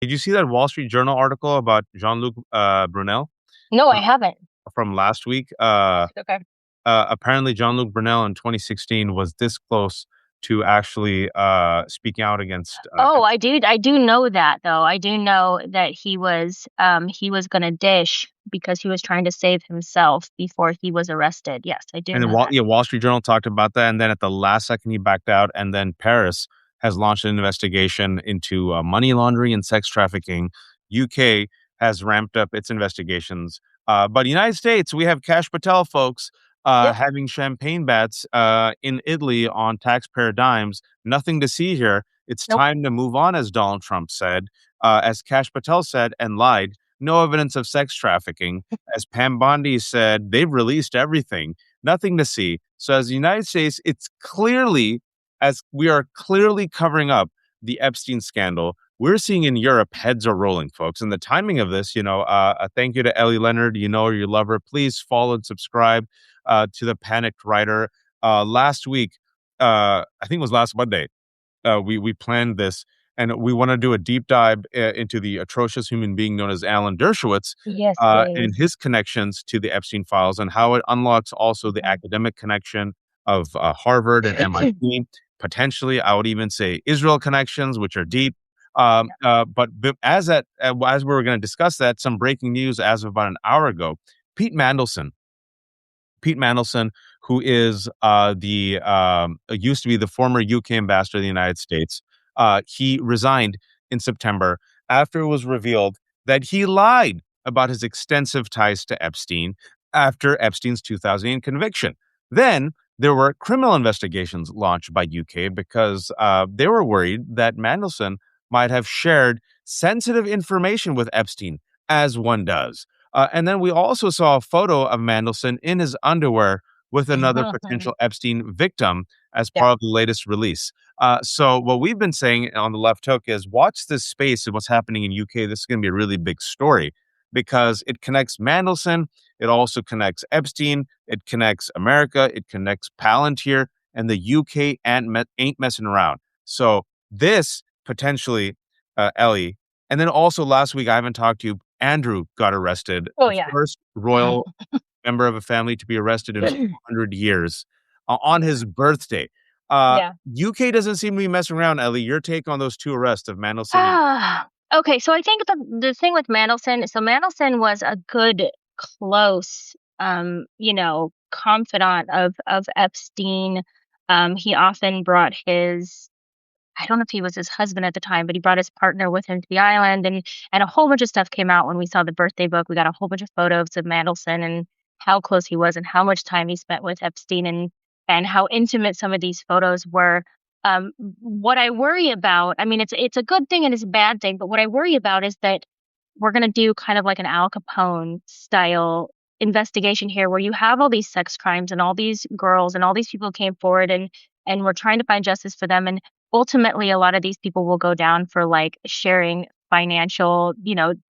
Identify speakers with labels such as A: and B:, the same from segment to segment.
A: Did you see that Wall Street Journal article about Jean-Luc Brunel
B: No, I
A: from,
B: haven't.
A: from last week?
B: Okay.
A: Apparently, Jean-Luc Brunel in 2016 was this close to actually speaking out against
B: Oh, I do know that though. I do know that he was gonna dish because he was trying to save himself before he was arrested. Yes, I do
A: And then
B: know that.
A: Wall Street Journal talked about that, and then at the last second he backed out. And then Paris has launched an investigation into money laundering and sex trafficking. UK has ramped up its investigations, but the United States, we have Cash Patel, folks,
B: Yep.
A: having champagne bets in Italy on taxpayer dimes. Nothing to see here. It's
B: Nope.
A: time to move on, as Donald Trump said, as Cash Patel said and lied. No evidence of sex trafficking. As Pam Bondi said, they've released everything. Nothing to see. So as the United States, as we are clearly covering up the Epstein scandal. We're seeing in Europe, heads are rolling, folks. And the timing of this, a thank you to Ellie Leonard. You know, you love her. Please follow and subscribe to the Panicked Writer. Last week, I think it was last Monday, we planned this, and we want to do a deep dive into the atrocious human being known as Alan Dershowitz,
B: Yes,
A: and
B: please.
A: his connections to the Epstein files, and how it unlocks also the academic connection of Harvard and MIT. Potentially, I would even say Israel connections, which are deep. As we were going to discuss that, some breaking news as of about an hour ago. Pete Mandelson, Pete Mandelson, who is the used to be the former UK ambassador to the United States. He resigned in September after it was revealed that he lied about his extensive ties to Epstein after Epstein's 2008 conviction. Then there were criminal investigations launched by UK because they were worried that Mandelson might have shared sensitive information with Epstein, as one does. And then we also saw a photo of Mandelson in his underwear with another potential Epstein victim as
B: Yeah.
A: part of the latest release. So what we've been saying on the left hook is watch this space and what's happening in UK. This is going to be a really big story because it connects Mandelson. It also connects Epstein. It connects America. It connects Palantir, and the UK ain't messing around. So this potentially, Ellie, and then also last week, I haven't talked to you. Andrew got arrested,
B: Oh
A: the
B: yeah.
A: first royal member of a family to be arrested in 400 years on his birthday.
B: Yeah.
A: UK doesn't seem to be messing around, Ellie. Your take on those two arrests of Mandelson and
B: Okay, so I think the thing with Mandelson, so Mandelson was a good, close, confidant of Epstein. He often brought his, I don't know if he was his husband at the time, but he brought his partner with him to the island, and a whole bunch of stuff came out when we saw the birthday book. We got a whole bunch of photos of Mandelson and how close he was and how much time he spent with Epstein and how intimate some of these photos were. What I worry about, I mean, it's a good thing and it's a bad thing, but what I worry about is that we're gonna do kind of like an Al Capone style investigation here, where you have all these sex crimes and all these girls and all these people came forward and we're trying to find justice for them. And ultimately, a lot of these people will go down for like sharing financial,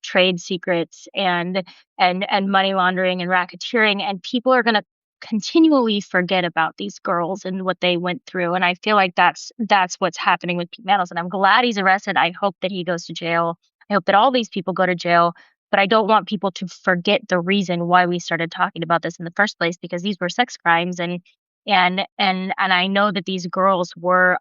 B: trade secrets and money laundering and racketeering, and people are gonna continually forget about these girls and what they went through. And I feel like that's what's happening with Pete Mandelson. I'm glad he's arrested. I hope that he goes to jail. I hope that all these people go to jail. But I don't want people to forget the reason why we started talking about this in the first place, because these were sex crimes, and I know that these girls were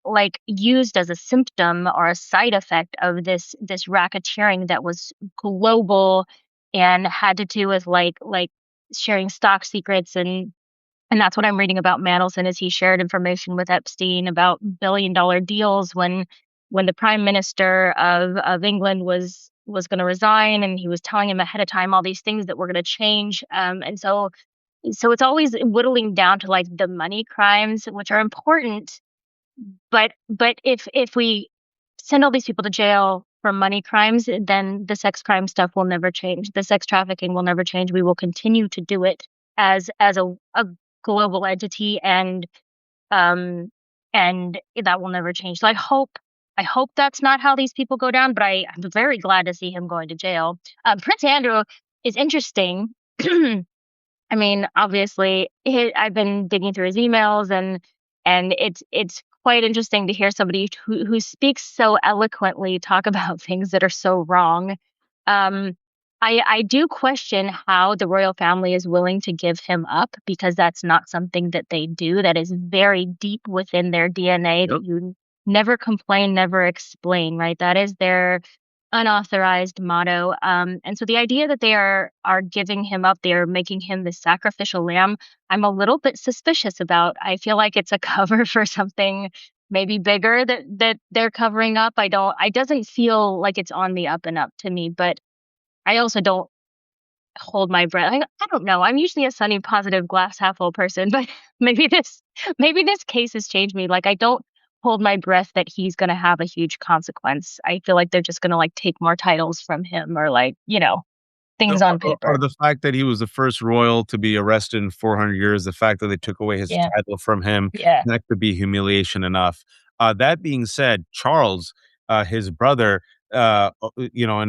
B: like used as a symptom or a side effect of this racketeering that was global and had to do with like sharing stock secrets, and that's what I'm reading about Mandelson, is he shared information with Epstein about billion-dollar deals when the prime minister of England was going to resign, and he was telling him ahead of time all these things that were going to change. And so it's always whittling down to like the money crimes, which are important, but if we send all these people to jail for money crimes, then the sex crime stuff will never change. The sex trafficking will never change. We will continue to do it as a global entity, um and that will never change. So I hope that's not how these people go down, but I'm very glad to see him going to jail. Prince Andrew is interesting. I mean, obviously, I've been digging through his emails, and it's quite interesting to hear somebody who speaks so eloquently talk about things that are so wrong. Um, I do question how the royal family is willing to give him up because that's not something that they do. That is very deep within their DNA that
A: Yep.
B: you never complain, never explain, right? That is their unauthorized motto. And so the idea that they are giving him up, they are making him the sacrificial lamb, I'm a little bit suspicious about. I feel like it's a cover for something maybe bigger that they're covering up. I doesn't feel like it's on the up and up to me, but I also don't hold my breath. I don't know. I'm usually a sunny, positive, glass half full person, but maybe this case has changed me. Like I don't hold my breath that he's going to have a huge consequence. I feel like they're just going to like take more titles from him or like,
A: Or
B: things on
A: or
B: paper.
A: the fact that he was the first royal to be arrested in 400 years, the fact that they took away his
B: Yeah.
A: title from him,
B: Yeah.
A: that could be humiliation enough. That being said, Charles, his brother, in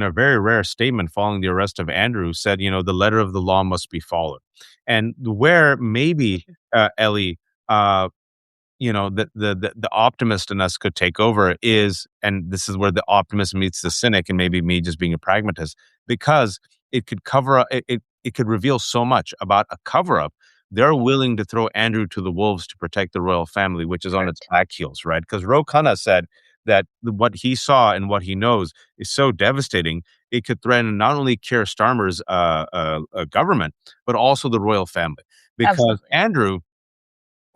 A: a very rare statement following the arrest of Andrew, said, the letter of the law must be followed. And where maybe, Ellie, uh, the optimist in us could take over is, and this is where the optimist meets the cynic, and maybe me just being a pragmatist, because it could cover up, it could reveal so much about a cover up. They're willing to throw Andrew to the wolves to protect the royal family, which is on its
B: Correct.
A: back heels, right? Because Ro Khanna said that what he saw and what he knows is so devastating, it could threaten not only Keir Starmer's government, but also the royal family. Because
B: Absolutely.
A: Andrew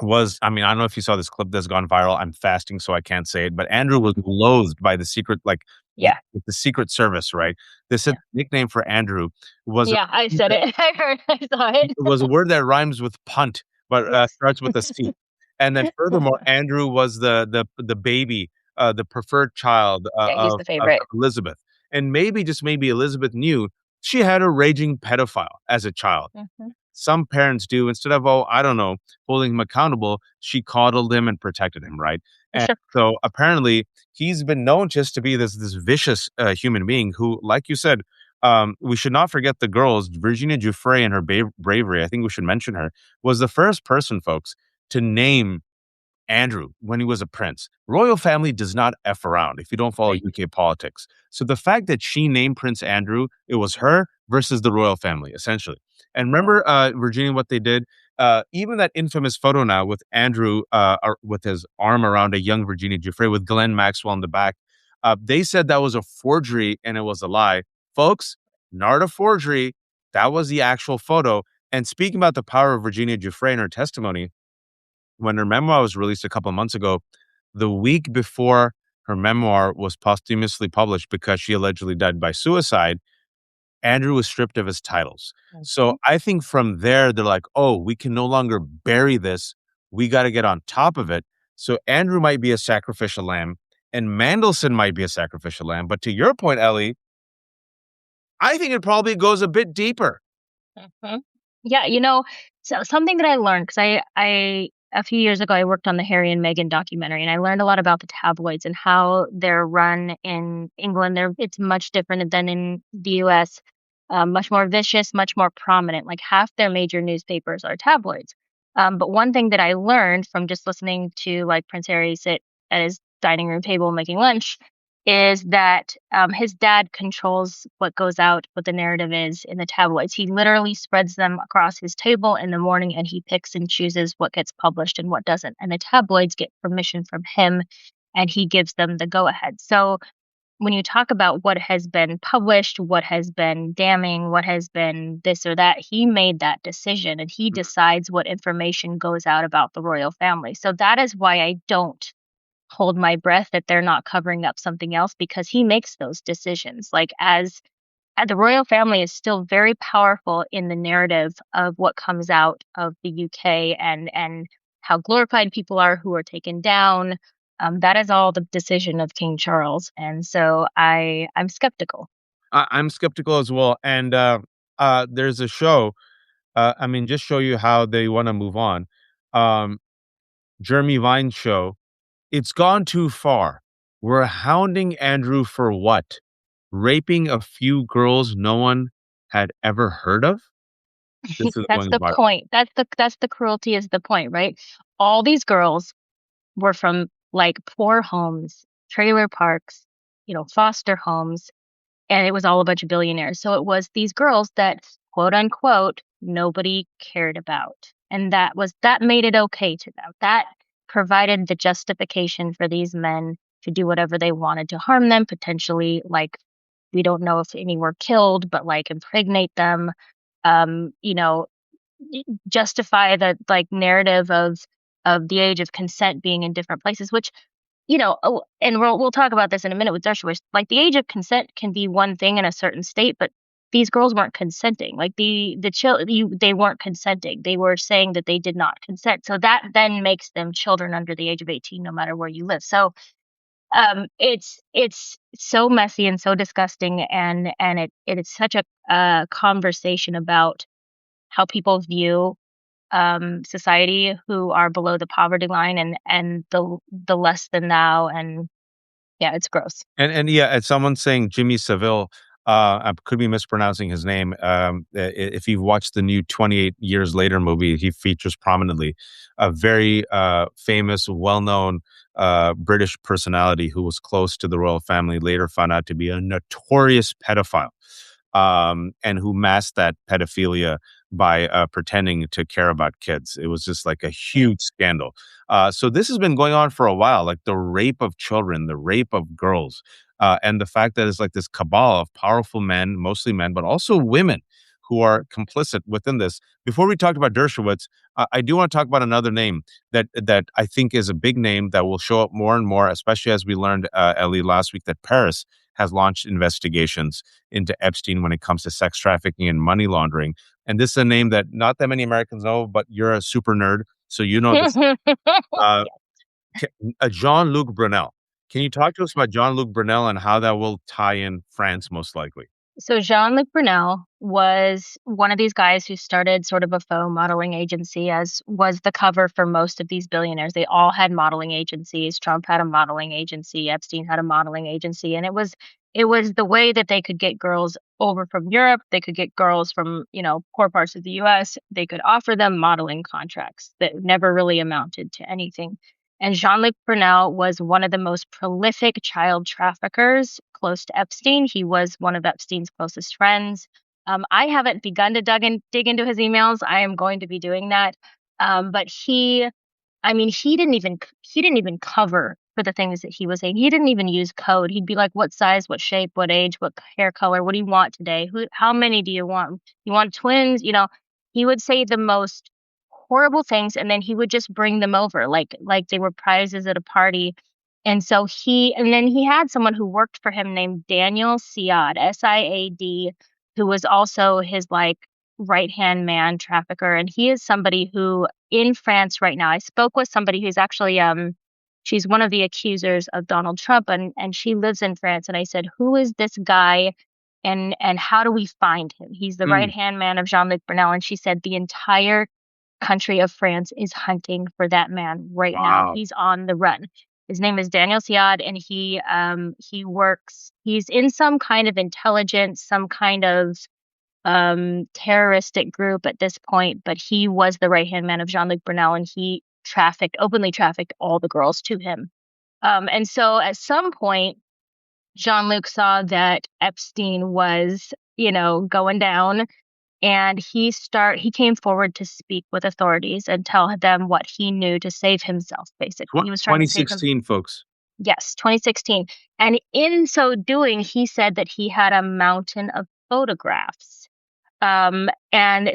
A: was, I mean, I don't know if you saw this clip that's gone viral. I'm fasting, so I can't say it, but Andrew was loathed by the secret, like
B: Yeah.
A: the Secret Service, right? They said
B: Yeah.
A: the nickname for Andrew was a
B: Yeah. I said it. I heard. I saw it.
A: was a word that rhymes with punt, but
B: Yes.
A: starts with a C. And then furthermore, Andrew was the baby, the preferred child
B: Yeah. He's the
A: of
B: favorite.
A: Elizabeth, and maybe just maybe Elizabeth knew she had a raging pedophile as a child.
B: Hmm.
A: Some parents do. Instead of, oh, I don't know, holding him accountable, she coddled him and protected him, right? And
B: Sure.
A: so apparently he's been known just to be this vicious human being who, like you said, we should not forget the girls. Virginia Giuffre and her bravery, I think we should mention her, was the first person, folks, to name Andrew when he was a prince. Royal family does not F around if you don't follow
B: Right.
A: UK politics. So the fact that she named Prince Andrew, it was her versus the royal family, essentially. And remember, Virginia, what they did? Even that infamous photo now with Andrew with his arm around a young Virginia Giuffre with Glenn Maxwell in the back, they said that was a forgery and it was a lie. Folks, not a forgery. That was the actual photo. And speaking about the power of Virginia Giuffre in her testimony, when her memoir was released a couple of months ago, the week before her memoir was posthumously published because she allegedly died by suicide, Andrew was stripped of his titles. So
B: Mhm.
A: I think from there, they're like, oh, we can no longer bury this. We got to get on top of it. So Andrew might be a sacrificial lamb and Mandelson might be a sacrificial lamb. But to your point, Ellie, I think it probably goes a bit deeper.
B: Mhm. Yeah, so something that I learned because I a few years ago I worked on the Harry and Meghan documentary, and I learned a lot about the tabloids and how they're run in England. It's much different than in the U.S. Much more vicious, much more prominent. Like half their major newspapers are tabloids. But one thing that I learned from just listening to like Prince Harry sit at his dining room table making lunch is that his dad controls what goes out, what the narrative is in the tabloids. He literally spreads them across his table in the morning and he picks and chooses what gets published and what doesn't. And the tabloids get permission from him and he gives them the go ahead. So when you talk about what has been published, what has been damning, what has been this or that, he made that decision and he decides what information goes out about the royal family. So that is why I don't hold my breath that they're not covering up something else because he makes those decisions. Like the royal family is still very powerful in the narrative of what comes out of the UK and how glorified people are who are taken down. That is all the decision of King Charles, and so I'm skeptical.
A: I'm skeptical as well. And there's a show, I mean, just show you how they want to move on. Um, Jeremy Vine's show, it's gone too far. We're hounding Andrew for what? Raping a few girls no one had ever heard of? This is
B: That's
A: going
B: the
A: viral.
B: point. That's the cruelty is the point, right? All these girls were from like poor homes, trailer parks, foster homes, and it was all a bunch of billionaires. So it was these girls that, quote unquote, nobody cared about. And that made it okay to them. That provided the justification for these men to do whatever they wanted to harm them, potentially, like, we don't know if any were killed, but like impregnate them, um, you know, justify the like narrative of the age of consent being in different places, which, and we'll talk about this in a minute with Dershowitz. Like, the age of consent can be one thing in a certain state, but these girls weren't consenting. Like, they weren't consenting. They were saying that they did not consent. So that then makes them children under the age of 18, no matter where you live. So it's so messy and so disgusting, and it's such a conversation about how people view society who are below the poverty line, and the less than thou, and yeah, it's gross.
A: And yeah, as someone saying Jimmy Savile, I could be mispronouncing his name. If you've watched the new 28 Years Later movie, he features prominently a very famous, well-known British personality who was close to the royal family, later found out to be a notorious pedophile, and who masked that pedophilia by pretending to care about kids. It was just like a huge scandal. So this has been going on for a while, like the rape of children, the rape of girls, and the fact that it's like this cabal of powerful men, mostly men, but also women who are complicit within this. Before we talked about Dershowitz, I do want to talk about another name that I think is a big name that will show up more and more, especially as we learned, Ellie, last week, that Paris has launched investigations into Epstein when it comes to sex trafficking and money laundering. And this is a name that not that many Americans know, but you're a super nerd, so you know this. Uh, Jean-Luc Brunel. Can you talk to us about Jean-Luc Brunel and how that will tie in France, most likely?
B: So Jean-Luc Brunel was one of these guys who started sort of a faux modeling agency, as was the cover for most of these billionaires. They all had modeling agencies. Trump had a modeling agency. Epstein had a modeling agency, and it was the way that they could get girls over from Europe. They could get girls from, poor parts of the U.S. They could offer them modeling contracts that never really amounted to anything. And Jean-Luc Brunel was one of the most prolific child traffickers close to Epstein. He was one of Epstein's closest friends. I haven't begun to dig into his emails. I am going to be doing that. But I mean, he didn't even cover for the things that he was saying. He didn't even use code. He'd be like, "What size? What shape? What age? What hair color? What do you want today? How many do you want? You want twins?" He would say the most horrible things, and then he would just bring them over like they were prizes at a party. And then he had someone who worked for him named Daniel Siad, Siad, who was also his like right-hand man trafficker. And he is somebody who in France right now, I spoke with somebody who's actually she's one of the accusers of Donald Trump, and she lives in France. And I said, "Who is this guy? And how do we find him? He's the right-hand man of Jean-Luc Brunel." And she said the entire country of France is hunting for that man right now.
A: Wow.
B: He's on the run. His name is Daniel Siad, and he's in some kind of intelligence, some kind of terroristic group at this point, but he was the right-hand man of Jean-Luc Brunel, and he openly trafficked all the girls to him. And so at some point, Jean-Luc saw that Epstein was, going down, and he came forward to speak with authorities and tell them what he knew to save himself. Basically, he was trying to save him.
A: 2016, folks.
B: Yes, 2016. And in so doing, he said that he had a mountain of photographs. And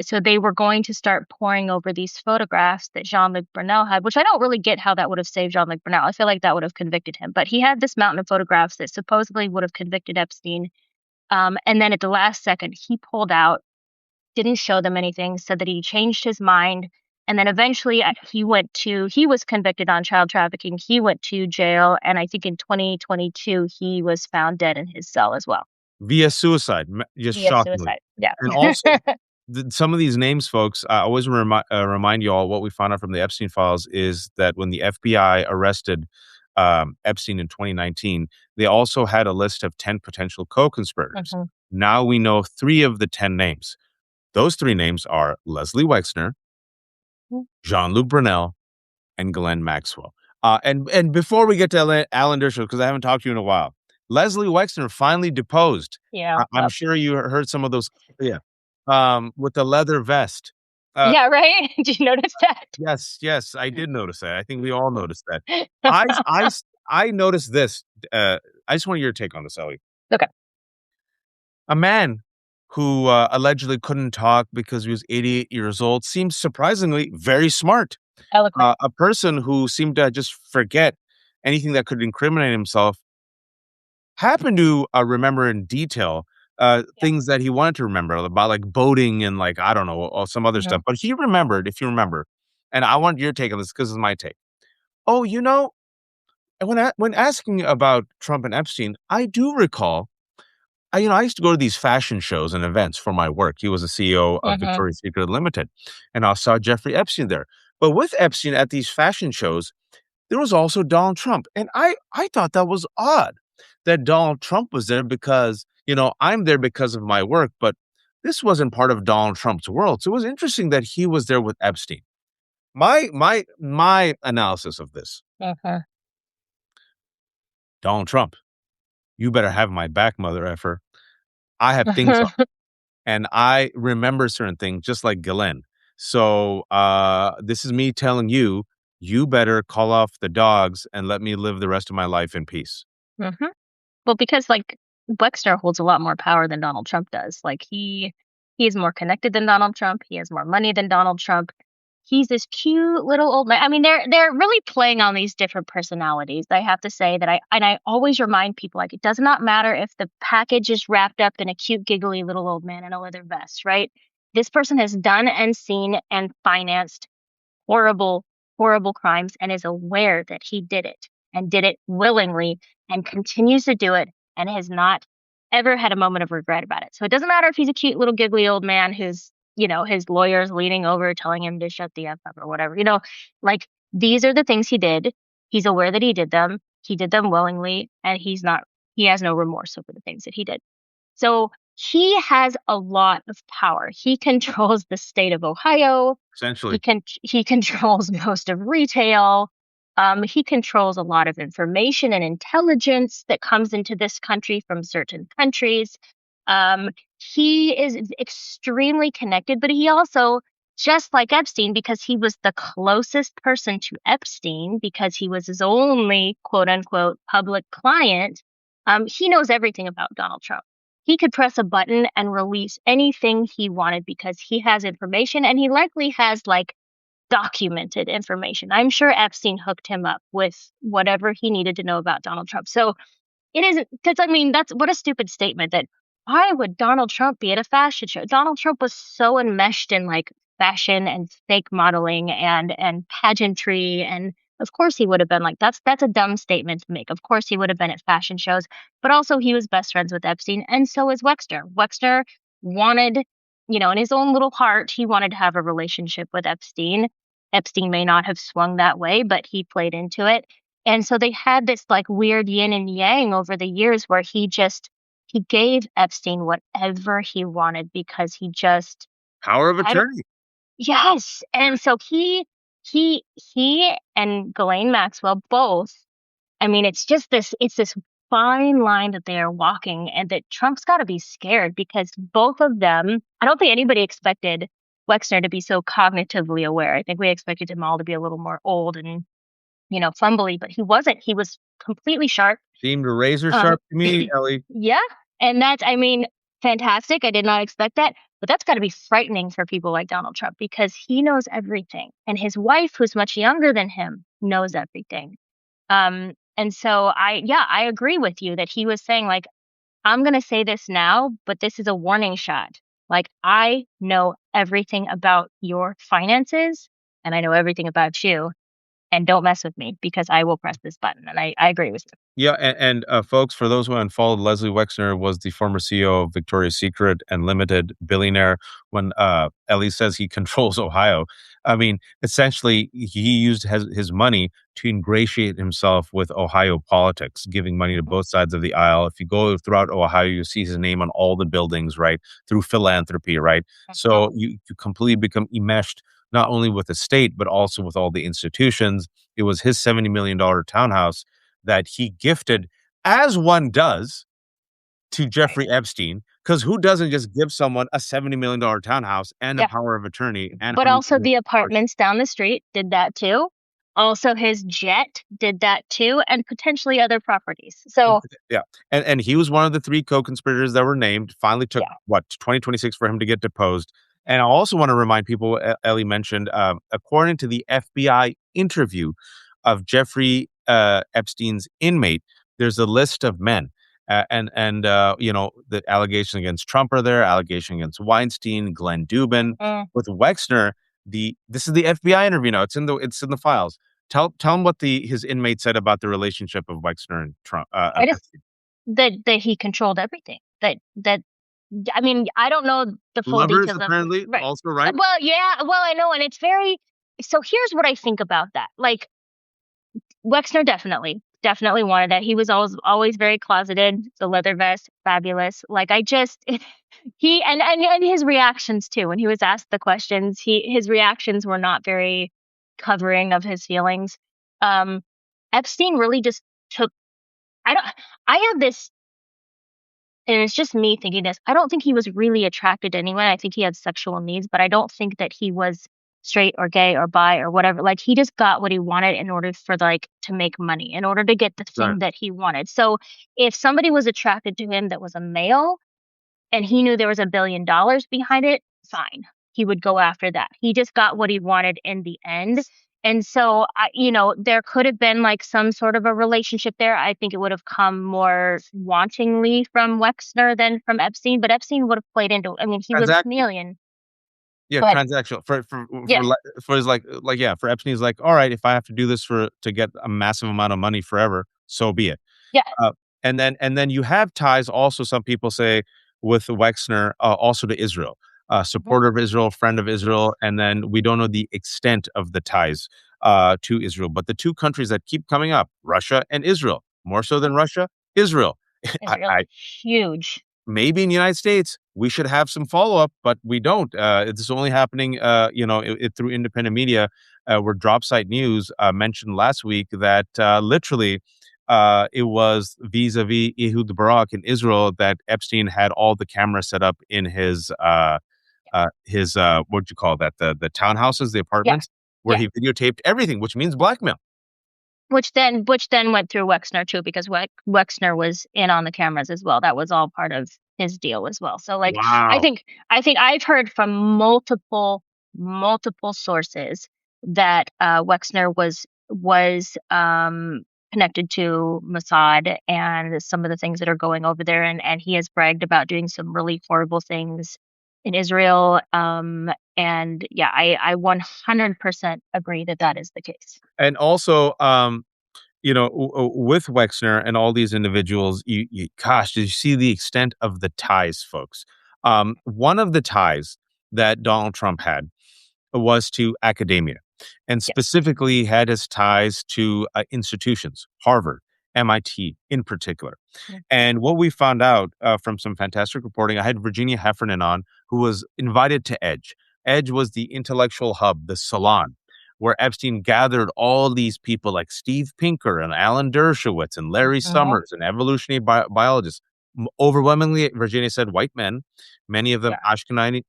B: so they were going to start pouring over these photographs that Jean-Luc Brunel had, which I don't really get how that would have saved Jean-Luc Brunel. I feel like that would have convicted him. But he had this mountain of photographs that supposedly would have convicted Epstein. And then at the last second, he pulled out, didn't show them anything, said that he changed his mind. And then eventually he was convicted on child trafficking. He went to jail. And I think in 2022, he was found dead in his cell as well.
A: Via suicide, just
B: Via
A: shockingly.
B: suicide. Yeah.
A: And also, some of these names, folks, I always remind you all what we found out from the Epstein files is that when the FBI arrested Epstein in 2019, they also had a list of 10 potential co-conspirators. Now we know 3 of the 10 names. Those 3 names are Leslie Wexner, Jean-Luc Brunel, and Ghislaine Maxwell. And before we get to Alan Dershowitz, because I haven't talked to you in a while, Leslie Wexner finally deposed.
B: Yeah.
A: I'm sure you heard some of those. Yeah. With the leather vest.
B: Yeah, right? Did you notice that?
A: Yes, I did notice that. I think we all noticed that. I noticed this. I just want your take on this, Ellie.
B: Okay.
A: A man who allegedly couldn't talk because he was 88 years old seems surprisingly very smart.
B: Eloquent.
A: A person who seemed to just forget anything that could incriminate himself happened to remember in detail
B: Yeah.
A: things that he wanted to remember about, like boating and, like, I don't know, or some other stuff. But he remembered, if you remember, and I want your take on this because it's my take. Oh, and when asking about Trump and Epstein, I do recall. I used to go to these fashion shows and events for my work. He was the CEO of Victoria's Secret Limited, and I saw Jeffrey Epstein there. But with Epstein at these fashion shows, there was also Donald Trump. And I thought that was odd that Donald Trump was there because, I'm there because of my work, but this wasn't part of Donald Trump's world. So it was interesting that he was there with Epstein. My analysis of this, Donald Trump, you better have my back, mother effer. I have things on, and I remember certain things just like Ghislaine. So this is me telling you, you better call off the dogs and let me live the rest of my life in peace.
B: Well, because like Wexner holds a lot more power than Donald Trump does. Like he is more connected than Donald Trump. He has more money than Donald Trump. He's this cute little old man. I mean, they're really playing on these different personalities. I have to say that I always remind people, like, it does not matter if the package is wrapped up in a cute, giggly little old man in a leather vest, right? This person has done and seen and financed horrible, horrible crimes and is aware that he did it and did it willingly and continues to do it and has not ever had a moment of regret about it. So it doesn't matter if he's a cute little giggly old man who's, his lawyer's leaning over telling him to shut the F up or whatever, like these are the things he did. He's aware that he did them. He did them willingly, and he has no remorse over the things that he did. So he has a lot of power. He controls the state of Ohio.
A: Essentially,
B: he controls most of retail. He controls a lot of information and intelligence that comes into this country from certain countries. He is extremely connected, but he also, just like Epstein, because he was the closest person to Epstein, because he was his only quote unquote public client, he knows everything about Donald Trump. He could press a button and release anything he wanted because he has information, and he likely has like documented information. I'm sure Epstein hooked him up with whatever he needed to know about Donald Trump. So it isn't, because I mean, that's what a stupid statement that why would Donald Trump be at a fashion show? Donald Trump was so enmeshed in like fashion and fake modeling and pageantry, and of course he would have been like, that's a dumb statement to make. Of course he would have been at fashion shows, but also he was best friends with Epstein, and so is Wexner. Wexner wanted, in his own little heart, he wanted to have a relationship with Epstein. Epstein may not have swung that way, but he played into it. And so they had this like weird yin and yang over the years where he gave Epstein whatever he wanted because he just
A: power of attorney.
B: Yes. And so he and Ghislaine Maxwell both, I mean, it's this fine line that they are walking, and that Trump's got to be scared because both of them, I don't think anybody expected Wexner to be so cognitively aware. I think we expected him all to be a little more old and, fumbly, but he wasn't. He was completely sharp.
A: Seemed razor sharp to me, Ellie.
B: Yeah. And that's, I mean, fantastic. I did not expect that. But that's got to be frightening for people like Donald Trump because he knows everything. And his wife, who's much younger than him, knows everything. And so I agree with you that he was saying, like, I'm going to say this now, but this is a warning shot. Like, I know everything about your finances and I know everything about you. And don't mess with me because I will press this button. And I agree with you.
A: Yeah, and folks, for those who haven't followed, Leslie Wexner was the former CEO of Victoria's Secret and Limited, billionaire. When Ellie says he controls Ohio, I mean, essentially, he used his money to ingratiate himself with Ohio politics, giving money to both sides of the aisle. If you go throughout Ohio, you see his name on all the buildings, right, through philanthropy, right? So you completely become enmeshed not only with the state, but also with all the institutions. It was his $70 million townhouse that he gifted, as one does, to
B: Right.
A: Jeffrey Epstein. Because who doesn't just give someone a $70 million townhouse and a
B: Yeah.
A: power of attorney and
B: But
A: hundreds
B: also
A: of
B: the apartments down the street did that too. Also, his jet did that too, and potentially other properties. So,
A: yeah, and he was one of the three co-conspirators that were named. Finally took
B: yeah.
A: what 2026 for him to get deposed. And I also want to remind people, Ellie mentioned, according to the FBI interview of Jeffrey Epstein's inmate, there's a list of men, the allegations against Trump are there, allegation against Weinstein, Glenn Dubin,
B: Mm.
A: with Wexner. This is the FBI interview now. It's in the files. Tell him what his inmate said about the relationship of Wexner and Trump.
B: I just that he controlled everything. That I mean, I don't know the full
A: Lovers
B: details of
A: apparently
B: right.
A: also, right?
B: Well, yeah, well, I know, and it's very so here's what I think about that. Like Wexner definitely wanted that. He was always very closeted, the leather vest, fabulous. Like I just he and his reactions too. When he was asked the questions, his reactions were not very covering of his feelings. Um Epstein really just took I don't I have this and it's just me thinking this. I don't think he was really attracted to anyone. I think he had sexual needs, but I don't think that he was straight or gay or bi or whatever. Like he just got what he wanted in order for like to make money, in order to get the
A: Right.
B: thing that he wanted. So if somebody was attracted to him that was a male and he knew there was $1 billion behind it, fine. He would go after that. He just got what he wanted in the end. And so, there could have been like some sort of a relationship there. I think it would have come more wantingly from Wexner than from Epstein, but Epstein would have played into, I mean, he was a
A: Transact
B: chameleon,
A: Yeah,
B: but
A: transactional
B: yeah,
A: for his yeah, for Epstein's like, all right, if I have to do this to get a massive amount of money forever, so be it.
B: yeah,
A: Uh, and then you have ties also, some people say, with Wexner, also to Israel,
B: mhm,
A: supporter of Israel, friend of Israel, and then we don't know the extent of the ties to Israel. But the two countries that keep coming up, Russia and Israel, more so
B: mhm.
A: than Russia, Israel. I,
B: Israel,
A: I
B: huge.
A: maybe in the United States we should have some follow up, but we don't. It's only happening, through independent media, where Drop Site News mentioned last week that literally it was vis-a-vis Ehud Barak in Israel that Epstein had all the cameras set up in his what'd you call that, the townhouses, the
B: Yeah,
A: apartments, where
B: yeah.
A: he videotaped everything, which means blackmail.
B: Which then went through Wexner too, because Wexner was in on the cameras as well. That was all part of his deal as well. So like I
A: Wow.
B: think I think I've heard from multiple sources that Wexner was connected to Mossad and some of the things that are going over there, and he has bragged about doing some really horrible things in Israel. And yeah, I 100% agree that that is the case.
A: And also, with Wexner and all these individuals, gosh, did you see the extent of the ties, folks? One of the ties that Donald Trump had was to academia, and
B: Yes.
A: specifically had his ties to institutions, Harvard, MIT in particular.
B: Mhm.
A: And what we found out from some fantastic reporting, I had Virginia Heffernan on, who was invited to Edge. Edge was the intellectual hub, the salon, where Epstein gathered all these people like Steve Pinker and Alan Dershowitz and Larry
B: Mhm.
A: Summers and evolutionary biologists. Overwhelmingly, Virginia said white men, many of them
B: Yeah.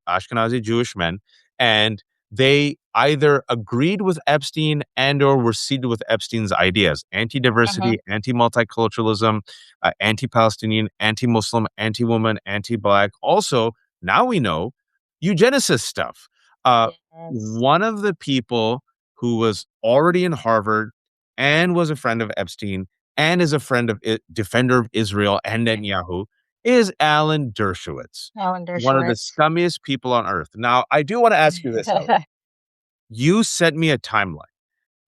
A: Ashkenazi Jewish men, and they either agreed with Epstein and or were seated with Epstein's ideas:
B: Mhm.
A: anti-diversity, anti-multiculturalism, anti-Palestinian, anti-Muslim, anti-woman, anti-black. Also, now we know eugenicist stuff. Uh,
B: Yes.
A: one of the people who was already in Harvard and was a friend of Epstein and is a friend of defender of Israel and Netanyahu is Alan Dershowitz,
B: Alan
A: one of the
B: Dershowitz.
A: scummiest people on earth. Now, I do want to ask you this, Ellie. You sent me a timeline.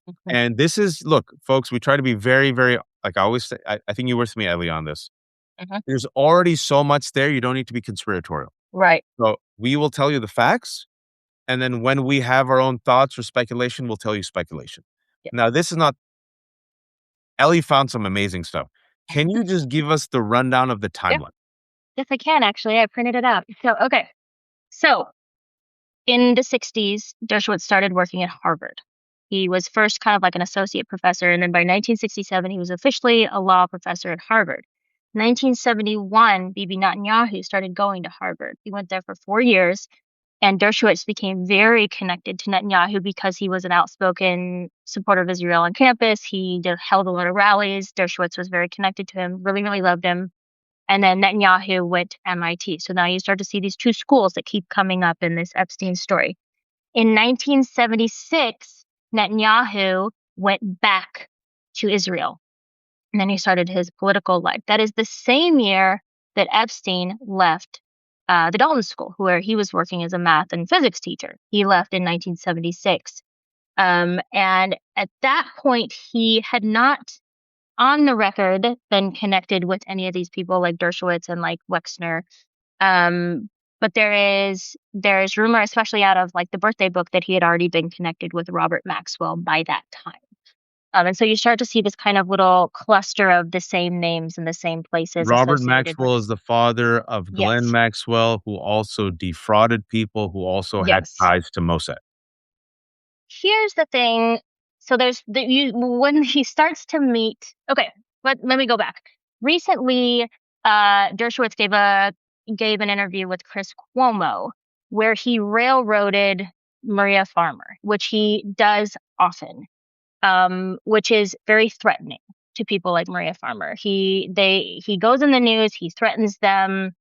B: Mhm.
A: And this is, look, folks, we try to be very, very, like I always say, I think you're with me, Ellie, on this.
B: Mhm.
A: There's already so much there. You don't need to be conspiratorial.
B: Right.
A: So we will tell you the facts. And then when we have our own thoughts or speculation, we'll tell you speculation.
B: Yeah.
A: Now, this is not, Ellie found some amazing stuff. Can you just give us the rundown of the
B: Yeah.
A: timeline?
B: Yes, I can actually. I printed it out. So, okay. So, in the 60s, Dershowitz started working at Harvard. He was first kind of like an associate professor, and then by 1967, he was officially a law professor at Harvard. 1971, Bibi Netanyahu started going to Harvard. He went there for 4 years, and Dershowitz became very connected to Netanyahu because he was an outspoken supporter of Israel on campus. He held a lot of rallies. Dershowitz was very connected to him, really, really loved him. And then Netanyahu went to MIT. So now you start to see these two schools that keep coming up in this Epstein story. In 1976, Netanyahu went back to Israel. And then he started his political life. That is the same year that Epstein left the Dalton School, where he was working as a math and physics teacher. He left in 1976. And at that point, he had not, on the record, been connected with any of these people like Dershowitz and like Wexner. But there is rumor, especially out of like the birthday book, that he had already been connected with Robert Maxwell by that time. And so you start to see this kind of little cluster of the same names in the same places
A: Robert
B: associated with.
A: Maxwell is the father of Glenn
B: Yes.
A: Maxwell, who also defrauded people, who also had
B: Yes.
A: ties to Mossad.
B: Here's the thing. So when he starts to meet. Okay, let me go back. Recently, Dershowitz gave an interview with Chris Cuomo where he railroaded Maria Farmer, which he does often, which is very threatening to people like Maria Farmer. He goes in the news, he threatens them,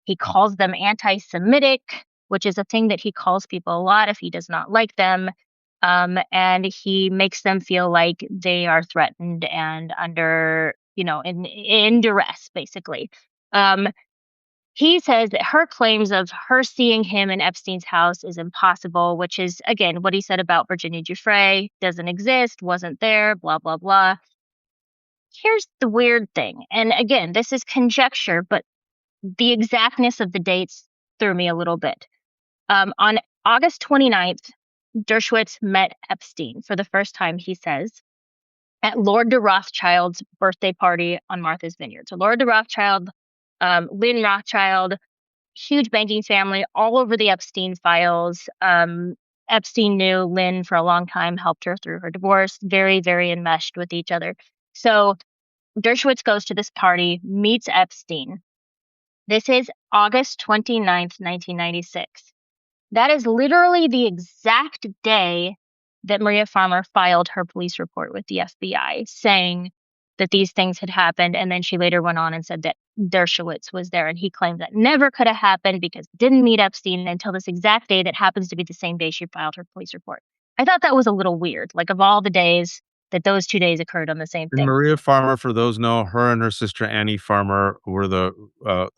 B: he calls them anti-Semitic, which is a thing that he calls people a lot if he does not like them. And he makes them feel like they are threatened and under, in duress, basically. He says that her claims of her seeing him in Epstein's house is impossible, which is, again, what he said about Virginia Giuffre, doesn't exist, wasn't there, blah, blah, blah. Here's the weird thing. And again, this is conjecture, but the exactness of the dates threw me a little bit. On August 29th, Dershowitz met Epstein for the first time, he says, at Lord de Rothschild's birthday party on Martha's Vineyard. So Lord de Rothschild, Lynn Rothschild, huge banking family, all over the Epstein files. Epstein knew Lynn for a long time, helped her through her divorce, very, very enmeshed with each other. So Dershowitz goes to this party, meets Epstein. This is August 29th, 1996. That is literally the exact day that Maria Farmer filed her police report with the FBI saying that these things had happened. And then she later went on and said that Dershowitz was there. And he claimed that never could have happened because he didn't meet Epstein until this exact day that happens to be the same day she filed her police report. I thought that was a little weird. Like, of all the days, that those 2 days occurred on the same
A: And
B: thing.
A: Maria Farmer, for those know, her and her sister Annie Farmer were the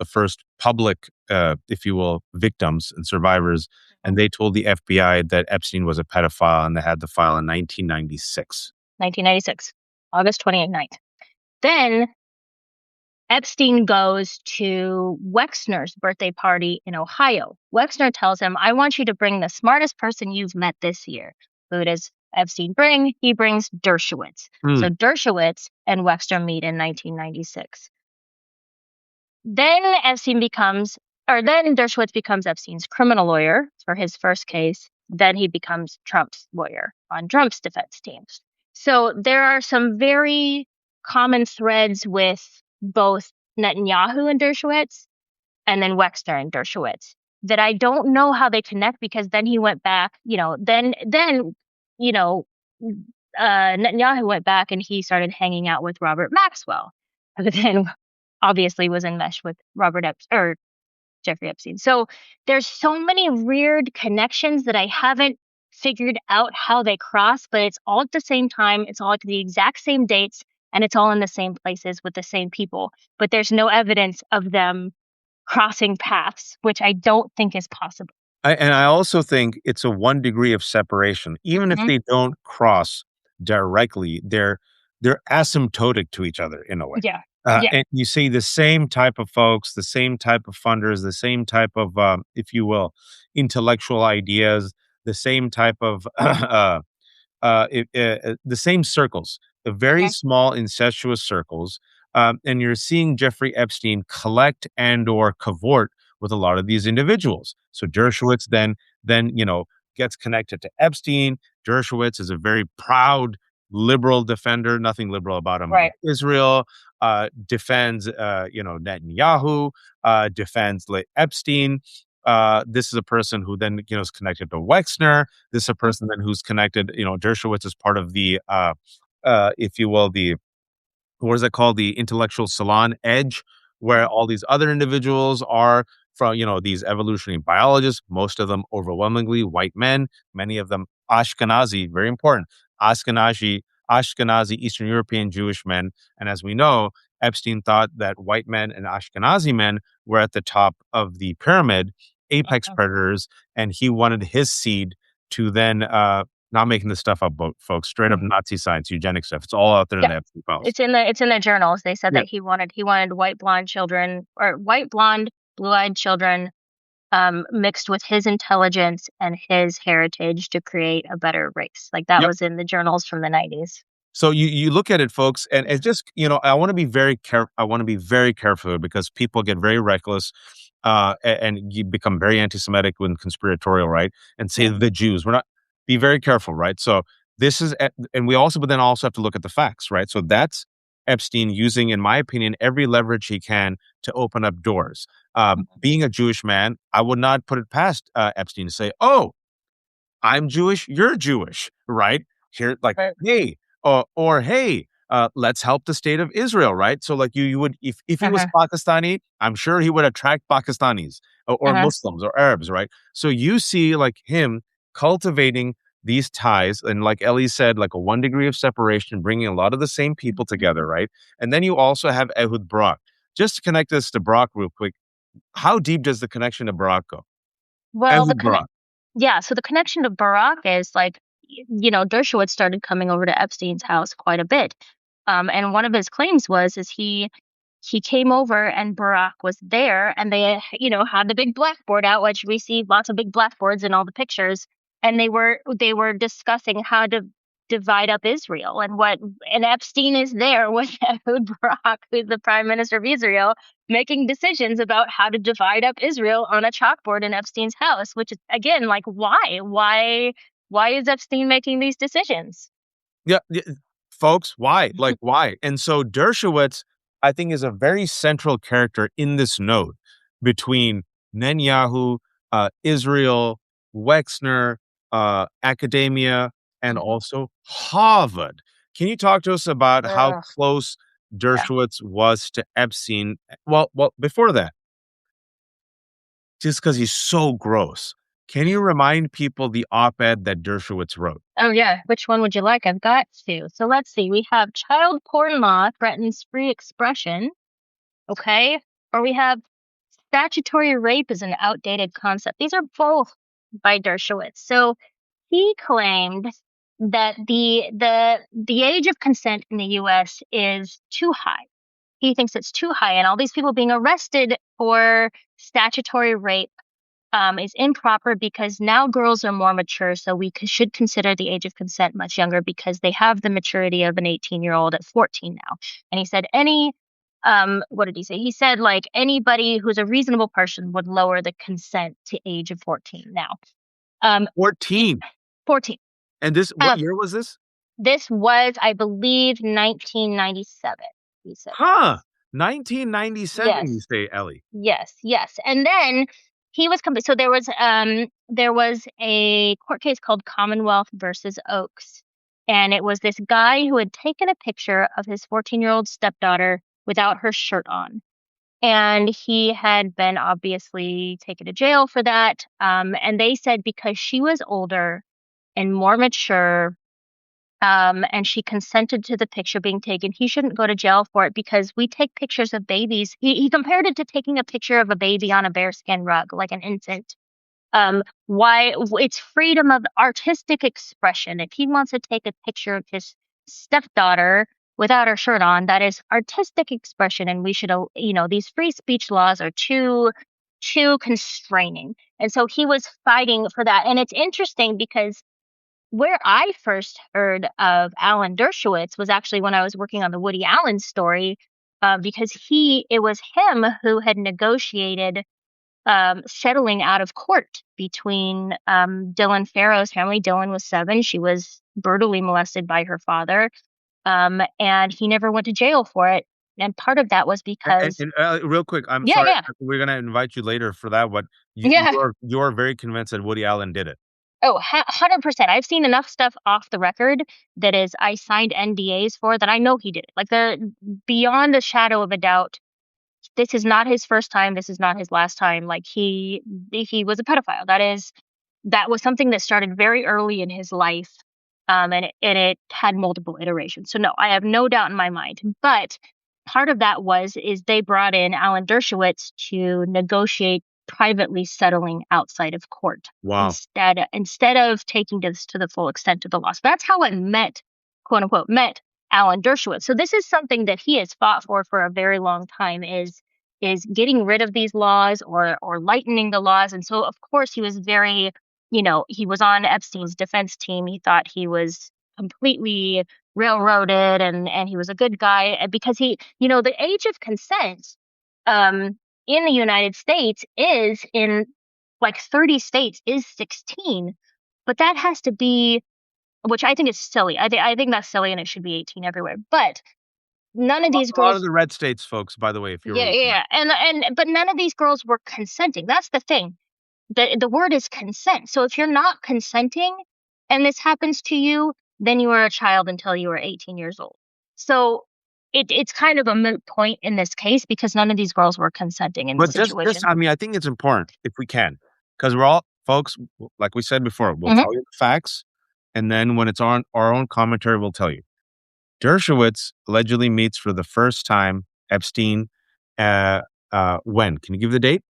A: first public, if you will, victims and survivors. And they told the FBI that Epstein was a pedophile, and they had the file in 1996.
B: 1996, August 29th. Then Epstein goes to Wexner's birthday party in Ohio. Wexner tells him, I want you to bring the smartest person you've met this year. Who does Epstein bring? He brings Dershowitz. So Dershowitz and Wexner meet in 1996. Then Dershowitz becomes Epstein's criminal lawyer for his first case. Then he becomes Trump's lawyer on Trump's defense team. So there are some very common threads with both Netanyahu and Dershowitz, and then Wexner and Dershowitz, that I don't know how they connect, because then he went back, Netanyahu went back and he started hanging out with Robert Maxwell, who then obviously was enmeshed with Jeffrey Epstein. So there's so many weird connections that I haven't figured out how they cross, but it's all at the same time. It's all at the exact same dates, and it's all in the same places with the same people. But there's no evidence of them crossing paths, which I don't think is possible.
A: I also think it's a 1 degree of separation. Even if they don't cross directly, they're asymptotic to each other in a way.
B: Yeah.
A: And you see the same type of folks, the same type of funders, the same type of, if you will, intellectual ideas, the same type of, the same circles, the very small incestuous circles. And you're seeing Jeffrey Epstein collect and or cavort with a lot of these individuals. So Dershowitz then gets connected to Epstein. Dershowitz is a very proud liberal defender, nothing liberal about him, of
B: Right.
A: Israel. Defends Netanyahu, defends Epstein. This is a person who then is connected to Wexner. This is a person then who's connected. Dershowitz is part of the if you will, the what is it called? The intellectual salon edge, where all these other individuals are from, these evolutionary biologists, most of them overwhelmingly white men, many of them Ashkenazi, very important, Ashkenazi Eastern European Jewish men. And as we know, Epstein thought that white men and Ashkenazi men were at the top of the pyramid, apex predators, and he wanted his seed to then not making this stuff up, folks. Straight up Nazi science, eugenic stuff. It's all out there in the Epstein files.
B: It's in the journals. They said that he wanted white blonde children, or white blonde blue-eyed children, mixed with his intelligence and his heritage to create a better race. Like that was in the journals from the 90s.
A: So you look at it, folks, and it's just, I want to be very careful. I want to be very careful because people get very reckless, and you become very anti-Semitic and conspiratorial, right? And say the Jews. We're not. Be very careful, right? So this is, and we also, but then also have to look at the facts, right? So that's Epstein using, in my opinion, every leverage he can to open up doors. Being a Jewish man, I would not put it past Epstein to say, "Oh, I'm Jewish, you're Jewish," right? Here, hey, or hey, let's help the state of Israel, right? So you would, if he was Pakistani, I'm sure he would attract Pakistanis or Muslims or Arabs, right? So you see him cultivating these ties, and like Ellie said, like a 1 degree of separation, bringing a lot of the same people together, right? And then you also have Ehud Barak. Just to connect this to Barak real quick, how deep does the connection to Barak go?
B: Well,
A: Ehud Barak.
B: so the connection to Barak is Dershowitz started coming over to Epstein's house quite a bit. And one of his claims is he came over and Barak was there, and they, had the big blackboard out, which we see lots of big blackboards in all the pictures. And they were discussing how to divide up Israel, and Epstein is there with Ehud Barak, who's the prime minister of Israel, making decisions about how to divide up Israel on a chalkboard in Epstein's house, which is, again, why is Epstein making these decisions?
A: Yeah, folks, why? Why? And so Dershowitz, I think, is a very central character in this node between Netanyahu, Israel, Wexner, academia, and also Harvard. Can you talk to us about how close Dershowitz was to Epstein? Well, before that, just because he's so gross, can you remind people the op-ed that Dershowitz wrote?
B: Oh, yeah. Which one would you like? I've got to. So let's see. We have child porn law threatens free expression. Okay. Or we have statutory rape is an outdated concept. These are both by Dershowitz. So he claimed that the age of consent in the U.S. is too high. He thinks it's too high, and all these people being arrested for statutory rape is improper because now girls are more mature, so we should consider the age of consent much younger because they have the maturity of an 18-year-old at 14 now. And he said what did he say? He said anybody who's a reasonable person would lower the consent to age of 14 now.
A: 14.
B: 14.
A: And what year was this?
B: This was, I believe, 1997. He said.
A: 1997, yes. You say, Ellie.
B: Yes. And then he was so there was a court case called Commonwealth versus Oaks, and it was this guy who had taken a picture of his 14-year-old stepdaughter without her shirt on, and he had been obviously taken to jail for that. And they said because she was older and more mature, and she consented to the picture being taken, he shouldn't go to jail for it because we take pictures of babies. He compared it to taking a picture of a baby on a bearskin rug, like an infant. Why? It's freedom of artistic expression. If he wants to take a picture of his stepdaughter without her shirt on, that is artistic expression, and we should, these free speech laws are too constraining. And so he was fighting for that. And it's interesting because where I first heard of Alan Dershowitz was actually when I was working on the Woody Allen story, because it was him who had negotiated settling out of court between Dylan Farrow's family. Dylan was 7. She was brutally molested by her father. And he never went to jail for it. And part of that was because,
A: Real quick, I'm
B: yeah,
A: sorry,
B: yeah,
A: we're gonna invite you later for that. But
B: yeah.
A: you're very convinced that Woody Allen did it.
B: Oh, 100%. I've seen enough stuff off the record that is I signed NDAs for that I know he did it. Like beyond a shadow of a doubt, this is not his first time. This is not his last time. Like he was a pedophile. That was something that started very early in his life, and it had multiple iterations. So no, I have no doubt in my mind. But part of that is they brought in Alan Dershowitz to negotiate privately settling outside of court
A: Wow.
B: instead of taking this to the full extent of the law. So that's how it quote unquote, met Alan Dershowitz. So this is something that he has fought for a very long time is getting rid of these laws or lightening the laws. And so of course he was very, he was on Epstein's defense team. He thought he was completely railroaded and he was a good guy because the age of consent in the United States is in like 30 states is 16, but that has to be, which I think is silly. I think that's silly and it should be 18 everywhere. But none of these
A: A lot of
B: girls,
A: the red states, folks, by the way, if you were
B: yeah, yeah, but none of these girls were consenting. That's the thing. The word is consent. So if you're not consenting and this happens to you, then you are a child until you are 18 years old. So it's kind of a moot point in this case because none of these girls were consenting in the
A: But just,
B: situation.
A: I mean, I think it's important if we can, because we're all folks, like we said before, we'll
B: Hmm.
A: tell you the facts, and then when it's on our own commentary, we'll tell you. Dershowitz allegedly meets for the first time Epstein. Uh, when? Can you give the date?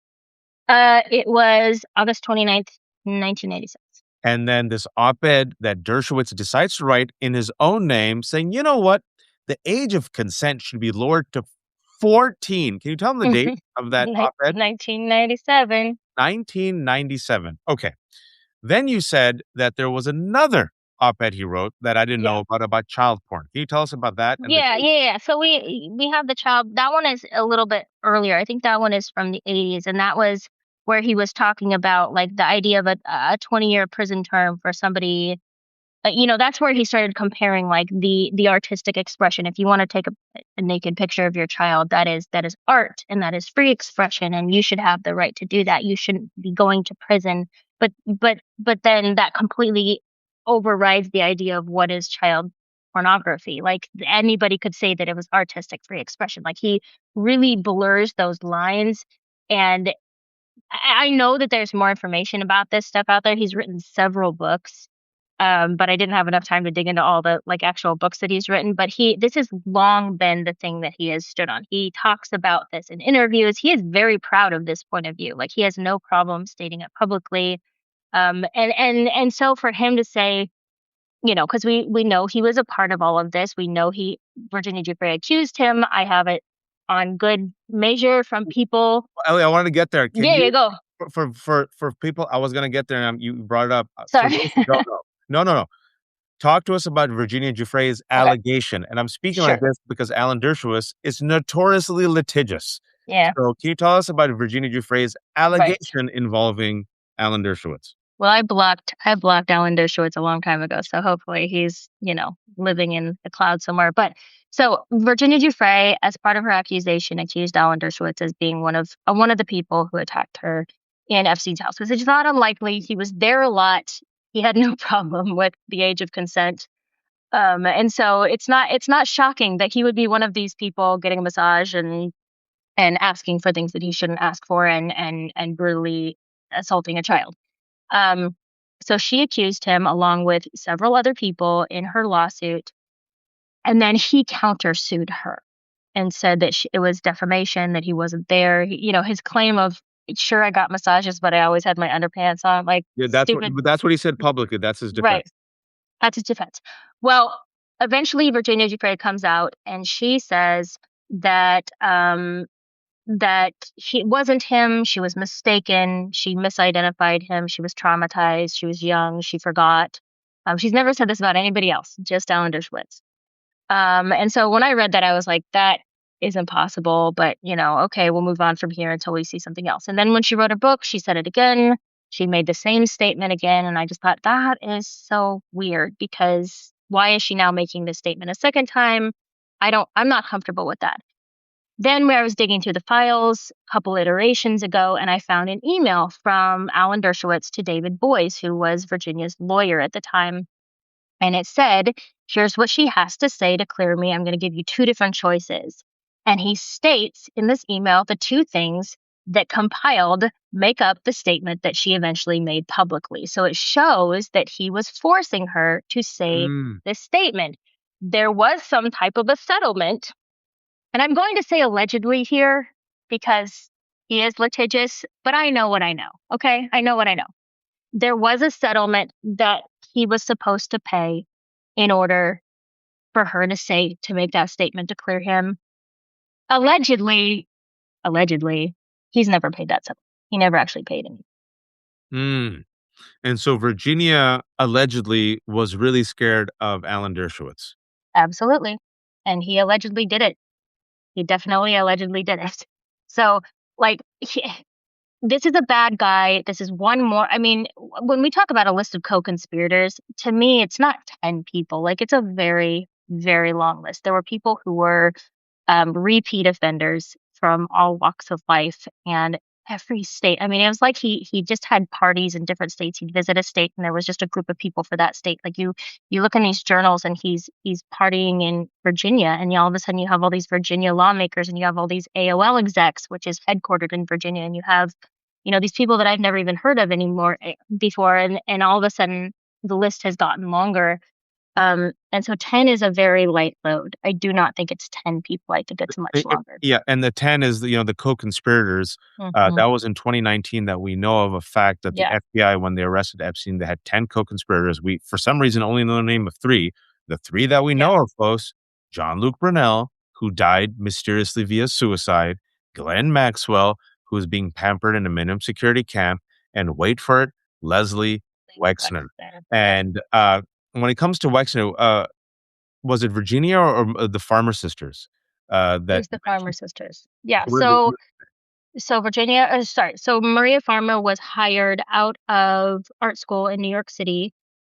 B: It was August 29th, 1996.
A: And then this op-ed that Dershowitz decides to write in his own name, saying, "You know what? The age of consent should be lowered to 14." Can you tell him the date of that op-ed?
B: 1997.
A: 1997. Okay. Then you said that there was another op-ed he wrote that I didn't
B: Yeah.
A: know about child porn. Can you tell us about that and the
B: Yeah,
A: date?
B: yeah, yeah. So we have the child. That one is a little bit earlier. I think that one is from the 80s, and that was where he was talking about like the idea of a 20-year prison term for somebody. That's where he started comparing like the artistic expression. If you want to take a naked picture of your child, that is art and that is free expression, and you should have the right to do that. You shouldn't be going to prison. But then that completely overrides the idea of what is child pornography. Like anybody could say that it was artistic free expression. Like he really blurs those lines. And I know that there's more information about this stuff out there. He's written several books, but I didn't have enough time to dig into all the like actual books that he's written. But this has long been the thing that he has stood on. He talks about this in interviews. He is very proud of this point of view. Like he has no problem stating it publicly. And so for him to say, because we know he was a part of all of this. We know Virginia Giuffre accused him. I have it on good measure from people.
A: Ellie, I wanted to get there. Can
B: Yeah,
A: you
B: you go.
A: for people? I was gonna get there, and you brought it up. For
B: Sorry.
A: those who don't know, no. Talk to us about Virginia Giuffre's
B: Okay,
A: allegation, and I'm speaking like
B: sure.
A: this because Alan Dershowitz is notoriously litigious.
B: Yeah,
A: So, can you tell us about Virginia Giuffre's
B: right.
A: allegation involving Alan Dershowitz?
B: Well, I blocked Alan Dershowitz a long time ago, so hopefully he's, living in the cloud somewhere. But so Virginia Giuffre, as part of her accusation, accused Alan Dershowitz as being one of the people who attacked her in Epstein's house, which is not unlikely. He was there a lot. He had no problem with the age of consent. And so it's not shocking that he would be one of these people getting a massage and asking for things that he shouldn't ask for and brutally assaulting a child. Um, so she accused him along with several other people in her lawsuit, and then he countersued her and said that it was defamation, that he wasn't there. His claim of, sure, I got massages, but I always had my underpants on, like
A: Yeah,
B: stupid.
A: that's what he said publicly. That's his
B: Right.
A: defense.
B: That's his defense. Well, eventually Virginia Giuffre comes out and she says that she wasn't him. She was mistaken. She misidentified him. She was traumatized. She was young. She forgot. She's never said this about anybody else, just Alan Dershowitz. And so when I read that, I was like, that isn't possible, but okay, we'll move on from here until we see something else. And then when she wrote her book, she said it again. She made the same statement again. And I just thought that is so weird, because why is she now making this statement a second time? I'm not comfortable with that. Then where I was digging through the files a couple iterations ago, and I found an email from Alan Dershowitz to David Boies, who was Virginia's lawyer at the time. And it said, here's what she has to say to clear me. I'm going to give you two different choices. And he states in this email the two things that compiled make up the statement that she eventually made publicly. So it shows that he was forcing her to say this statement. There was some type of a settlement. And I'm going to say allegedly here because he is litigious, but I know what I know. Okay. I know what I know. There was a settlement that he was supposed to pay in order for her to make that statement to clear him. Allegedly, he's never paid that settlement. He never actually paid any.
A: And so Virginia allegedly was really scared of Alan Dershowitz.
B: Absolutely. And he allegedly did it. He definitely allegedly did it. So, this is a bad guy. This is one more. I mean, when we talk about a list of co-conspirators, to me, it's not 10 people. It's a very, very long list. There were people who were repeat offenders from all walks of life and every state. I mean, it was like he just had parties in different states. He'd visit a state and there was just a group of people for that state. Like you look in these journals and he's partying in Virginia, and all of a sudden you have all these Virginia lawmakers and you have all these AOL execs, which is headquartered in Virginia, and you have these people that I've never even heard of anymore before, and all of a sudden the list has gotten longer. And so 10 is a very light load. I do not think it's 10 people. I think it's much longer.
A: Yeah, and the 10 is the co-conspirators. That was in 2019 that we know of a fact that the FBI, when they arrested Epstein, they had 10 co-conspirators. We, for some reason, only know the name of 3. The 3 that we know of, close: Jean-Luc Brunell, who died mysteriously via suicide; Glenn Maxwell, who was being pampered in a minimum security camp; and wait for it, Leslie Wexner. And when it comes to Wexner, was it Virginia or the Farmer sisters?
B: It was the Farmer sisters. Yeah. So Virginia, so Maria Farmer was hired out of art school in New York City.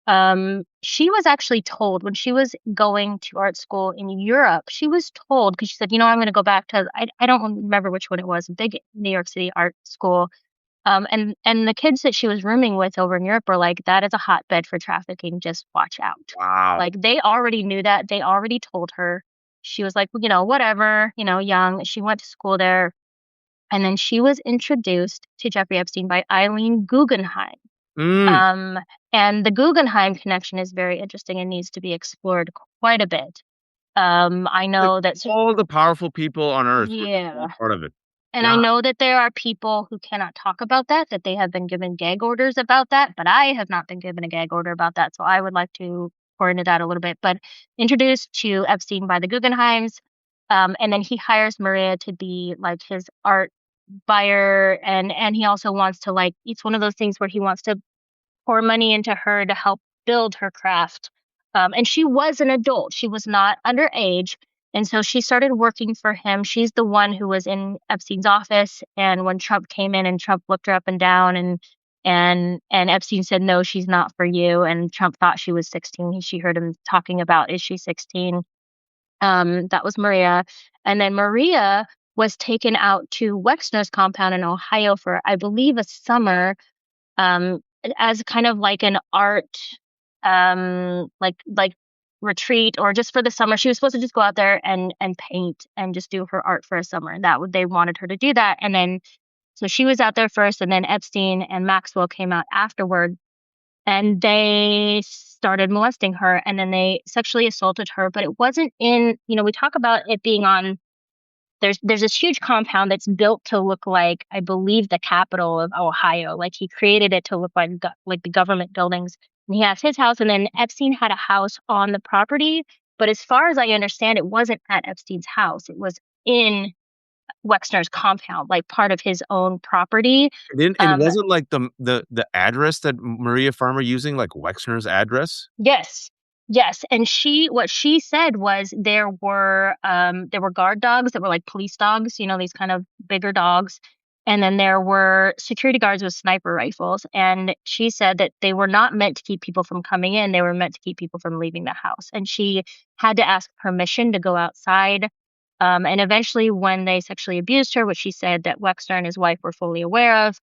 B: She was actually told when she was going to art school in Europe, she was told, because she said, I'm going to go back to, I don't remember which one it was, a big New York City art school. And the kids that she was rooming with over in Europe were like, that is a hotbed for trafficking. Just watch out.
A: Wow.
B: Like they already knew that. They already told her. She was like, whatever, young. She went to school there. And then she was introduced to Jeffrey Epstein by Eileen Guggenheim. And the Guggenheim connection is very interesting and needs to be explored quite a bit. I know that
A: all the powerful people on earth
B: were
A: part of it.
B: And I know that there are people who cannot talk about that they have been given gag orders about that, but I have not been given a gag order about that. So I would like to pour into that a little bit. But introduced to Epstein by the Guggenheims, and then he hires Maria to be like his art buyer, and he also wants to it's one of those things where he wants to pour money into her to help build her craft. And she was an adult. She was not underage. And so she started working for him. She's the one who was in Epstein's office. And when Trump came in and Trump looked her up and down and Epstein said, no, she's not for you. And Trump thought she was 16. She heard him talking about, is she 16? That was Maria. And then Maria was taken out to Wexner's compound in Ohio for, I believe, a summer, as kind of like an art, like retreat, or just for the summer. She was supposed to just go out there and paint and just do her art for a summer. And they wanted her to do that. And then, so she was out there first, and then Epstein and Maxwell came out afterward, and they started molesting her, and then they sexually assaulted her. But it wasn't in, we talk about it being on, there's this huge compound that's built to look like, I believe, the capital of Ohio. Like he created it to look like the government buildings. And he has his house, and then Epstein had a house on the property. But as far as I understand, it wasn't at Epstein's house. It was in Wexner's compound, like part of his own property.
A: It wasn't like the address that Maria Farmer using, like Wexner's address?
B: Yes. Yes, and what she said was there were guard dogs that were like police dogs, you know, these kind of bigger dogs. And then there were security guards with sniper rifles. And she said that they were not meant to keep people from coming in, they were meant to keep people from leaving the house. And she had to ask permission to go outside. And eventually, when they sexually abused her, which she said that Wexner and his wife were fully aware of,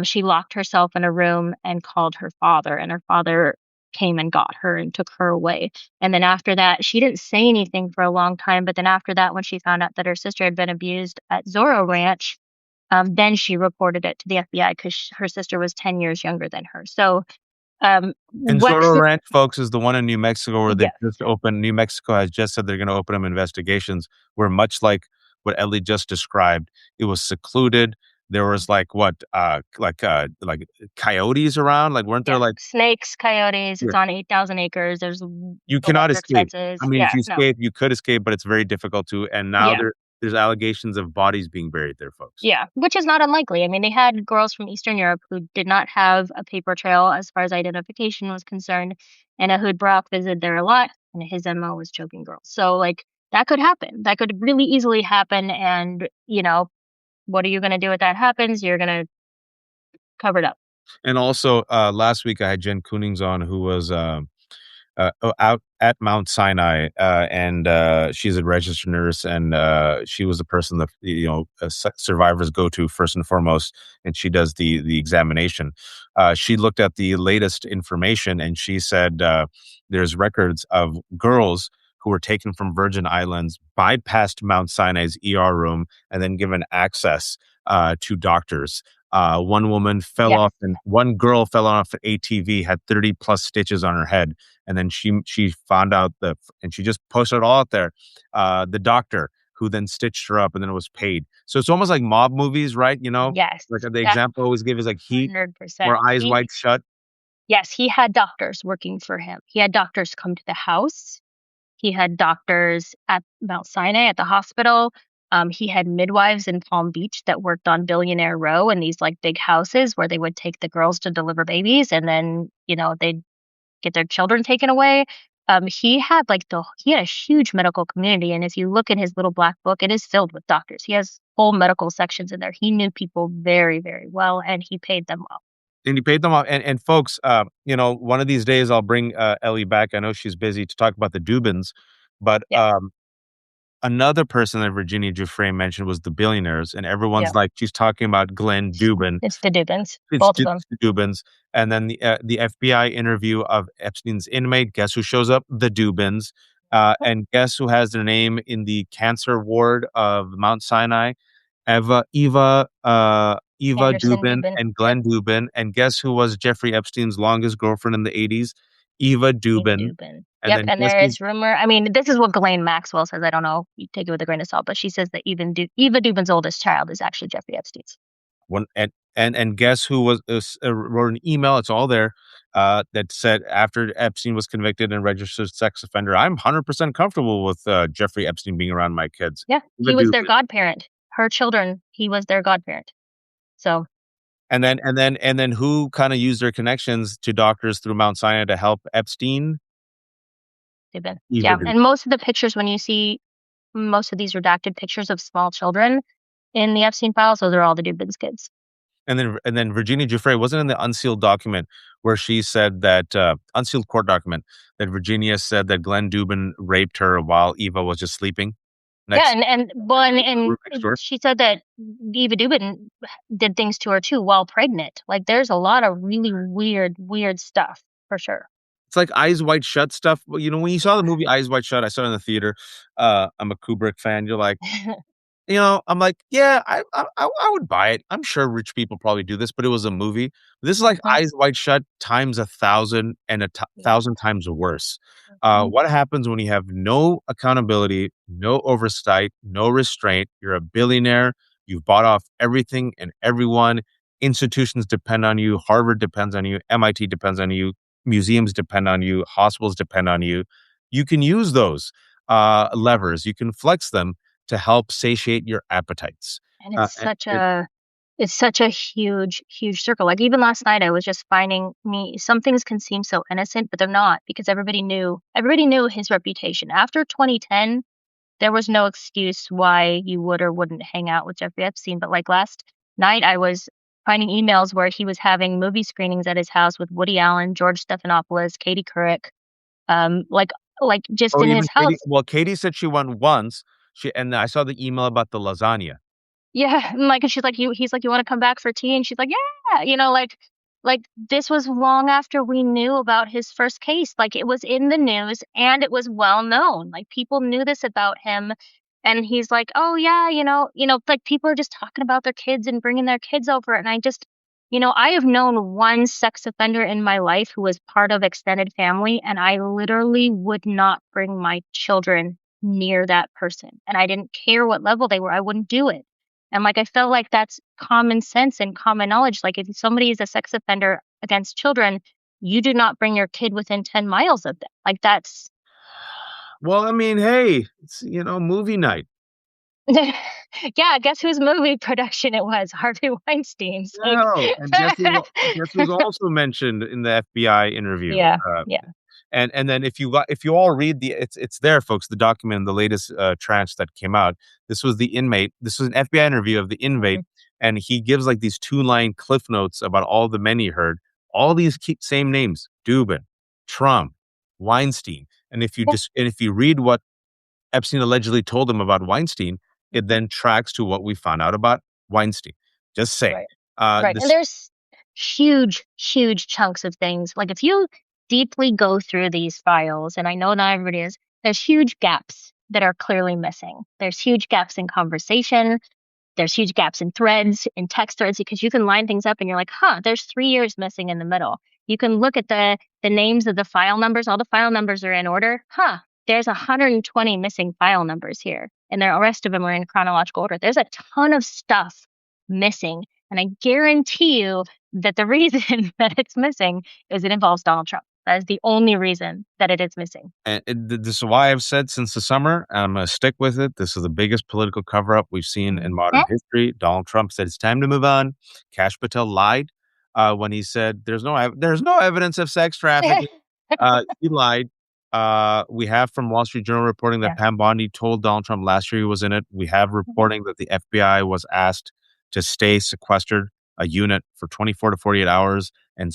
B: she locked herself in a room and called her father, and her father came and got her and took her away. And then after that, she didn't say anything for a long time. But then after that, when she found out that her sister had been abused at Zorro Ranch, then she reported it to the FBI because her sister was 10 years younger than her. So,
A: And Zorro
B: Wexner,
A: Ranch, folks, is the one in New Mexico where they've
B: yes,
A: just opened. New Mexico has just said they're going to open up investigations. Where much like what Ellie just described, it was secluded. There was like coyotes around. Like, weren't there
B: yeah,
A: like
B: snakes, coyotes.
A: yeah,
B: It's on 8,000 acres. There's
A: you cannot
B: electric
A: escape?
B: fences.
A: I mean, if
B: Yeah,
A: you
B: no,
A: escape, you could escape, but it's very difficult to. And now
B: yeah.
A: there's allegations of bodies being buried there, folks.
B: Yeah, which is not unlikely. I mean, they had girls from Eastern Europe who did not have a paper trail as far as identification was concerned, and Ehud Barak visited there a lot, and his MO was choking girls. So, like, that could happen. That could really easily happen. And, you know, what are you going to do if that happens? You're going to cover it up.
A: And also, last week I had Jen Koonings on, who was out at Mount Sinai, and she's a registered nurse, and she was the person that survivors go to first and foremost, and she does the examination. She looked at the latest information, and she said there's records of girls who were taken from Virgin Islands, bypassed Mount Sinai's ER room, and then given access to doctors.
B: Yes.
A: One girl fell off an ATV, had 30 plus stitches on her head, and then she found out and she just posted it all out there. The doctor who then stitched her up, and then it was paid. So it's almost like mob movies, right?
B: Yes.
A: Like the
B: That
A: example I always give is like Heat, or
B: 100%.
A: Eyes Wide Shut.
B: Yes, he had doctors working for him. He had doctors come to the house. He had doctors at Mount Sinai at the hospital. He had midwives in Palm Beach that worked on Billionaire Row in these like big houses where they would take the girls to deliver babies, and then, you know, they'd get their children taken away. He had a huge medical community, and if you look in his little black book, it is filled with doctors. He has whole medical sections in there. He knew people very, very well, and he paid them well.
A: And he paid them off. And folks, one of these days I'll bring Ellie back. I know she's busy to talk about the Dubins, but
B: Yeah,
A: another person that Virginia Giuffre mentioned was the billionaires, and
B: yeah.
A: everyone's like, she's talking about Glenn Dubin.
B: It's the Dubins,
A: It's
B: both of
A: just
B: them.
A: the Dubins. And then the FBI interview of Epstein's inmate. Guess who shows up? The Dubins. And guess who has their name in the cancer ward of Mount Sinai? Eva
B: Anderson
A: Dubin
B: Dubin.
A: and
B: Yep.
A: Glenn Dubin. And guess who was Jeffrey Epstein's longest girlfriend in the 80s? Eva
B: Eve
A: Dubin.
B: Dubin.
A: And
B: Yep.
A: then
B: And
A: guess
B: there
A: who
B: is rumor. I mean, this is what Ghislaine Maxwell says. I don't know. You take it with a grain of salt, but she says that Eva Dubin's oldest child is actually Jeffrey Epstein's.
A: one and guess who wrote an email, it's all there, that said after Epstein was convicted and registered sex offender, I'm 100% comfortable with Jeffrey Epstein being around my kids.
B: Yeah.
A: Eva
B: He was their
A: Dubin.
B: godparent. Her children, he was their godparent. So
A: And then who kind of used their connections to doctors through Mount Sinai to help Epstein?
B: Dubin.
A: Eva
B: Yeah.
A: Dubin.
B: And most of the pictures, when you see most of these redacted pictures of small children in the Epstein files, those are all the Dubin's kids.
A: And then Virginia Giuffre wasn't in the unsealed document where she said that unsealed court document that Virginia said that Glenn Dubin raped her while Eva was just sleeping
B: Yeah,
A: next
B: and
A: room next door.
B: she said that Eva Dubin did things to her too while pregnant. Like, there's a lot of really weird stuff for sure.
A: It's like Eyes Wide Shut stuff. Well, when you saw the movie Eyes Wide Shut, I saw it in the theater. I'm a Kubrick fan. You're like, I'm like, yeah, I would buy it. I'm sure rich people probably do this, but it was a movie. This is like
B: Mhm.
A: Eyes Wide Shut times 1,000 and
B: Yeah.
A: 1,000 times worse.
B: Mhm.
A: What happens when you have no accountability, no oversight, no restraint? You're a billionaire. You've bought off everything and everyone. Institutions depend on you. Harvard depends on you. MIT depends on you. Museums depend on you. Hospitals depend on you. You can use those levers. You can flex them to help satiate your appetites.
B: And
A: Uh,
B: it's
A: and
B: such
A: it
B: a It's such a huge, huge circle. Like even last night, I was just finding me some things can seem so innocent, but they're not because everybody knew his reputation. After 2010, there was no excuse why you would or wouldn't hang out with Jeffrey Epstein. But like last night, I was finding emails where he was having movie screenings at his house with Woody Allen, George Stephanopoulos, Katie Couric, um, like like just
A: Oh,
B: in his
A: even Katie.
B: house.
A: Well, Katie said she went once. And I saw the email about the lasagna.
B: Yeah, and like, and she's like, he's like, you want to come back for tea? And she's like, yeah, like this was long after we knew about his first case. Like it was in the news and it was well known. Like people knew this about him, and he's like, oh yeah, like people are just talking about their kids and bringing their kids over, and I just, I have known one sex offender in my life who was part of extended family, and I literally would not bring my children near that person, and I didn't care what level they were, I wouldn't do it. And like I feel like that's common sense and common knowledge. Like if somebody is a sex offender against children, you do not bring your kid within 10 miles of them. Like that's
A: Well, I mean, hey, it's movie night.
B: yeah, guess whose movie production it was? Harvey Weinstein's. Like
A: No, and guess who's also mentioned in the FBI interview.
B: yeah,
A: Uh,
B: yeah.
A: and then if you all read it's there, folks, the document, the latest tranche that came out. This was the inmate. This was an FBI interview of the inmate,
B: Mhm.
A: and he gives like these 2-line cliff notes about all the men he heard. All these keep same names: Dubin, Trump, Weinstein. And if you read what Epstein allegedly told him about Weinstein, it
B: Mhm.
A: then tracks to what we found out about Weinstein. Just saying.
B: Right. Right. And
A: This
B: there's huge, huge chunks of things. Like if you deeply go through these files, and I know not everybody is, there's huge gaps that are clearly missing. There's huge gaps in conversation. There's huge gaps in threads, in text threads, because you can line things up and you're like, huh, there's 3 years missing in the middle. You can look at the names of the file numbers. All the file numbers are in order. Huh, there's 120 missing file numbers here. And the rest of them are in chronological order. There's a ton of stuff missing. And I guarantee you that the reason that it's missing is it involves Donald Trump. That is the only reason that it is missing.
A: this is why I've said since the summer, and I'm going to stick with it. This is the biggest political cover up we've seen in modern
B: Mhm.
A: history. Donald Trump said it's time to move on. Kash Patel lied when he said there's no evidence of sex trafficking. He lied. We have from Wall Street Journal reporting that
B: Yeah.
A: Pam Bondi told Donald Trump last year he was in it. We have
B: Mhm.
A: reporting that the FBI was asked to stay sequestered a unit for 24 to 48 hours and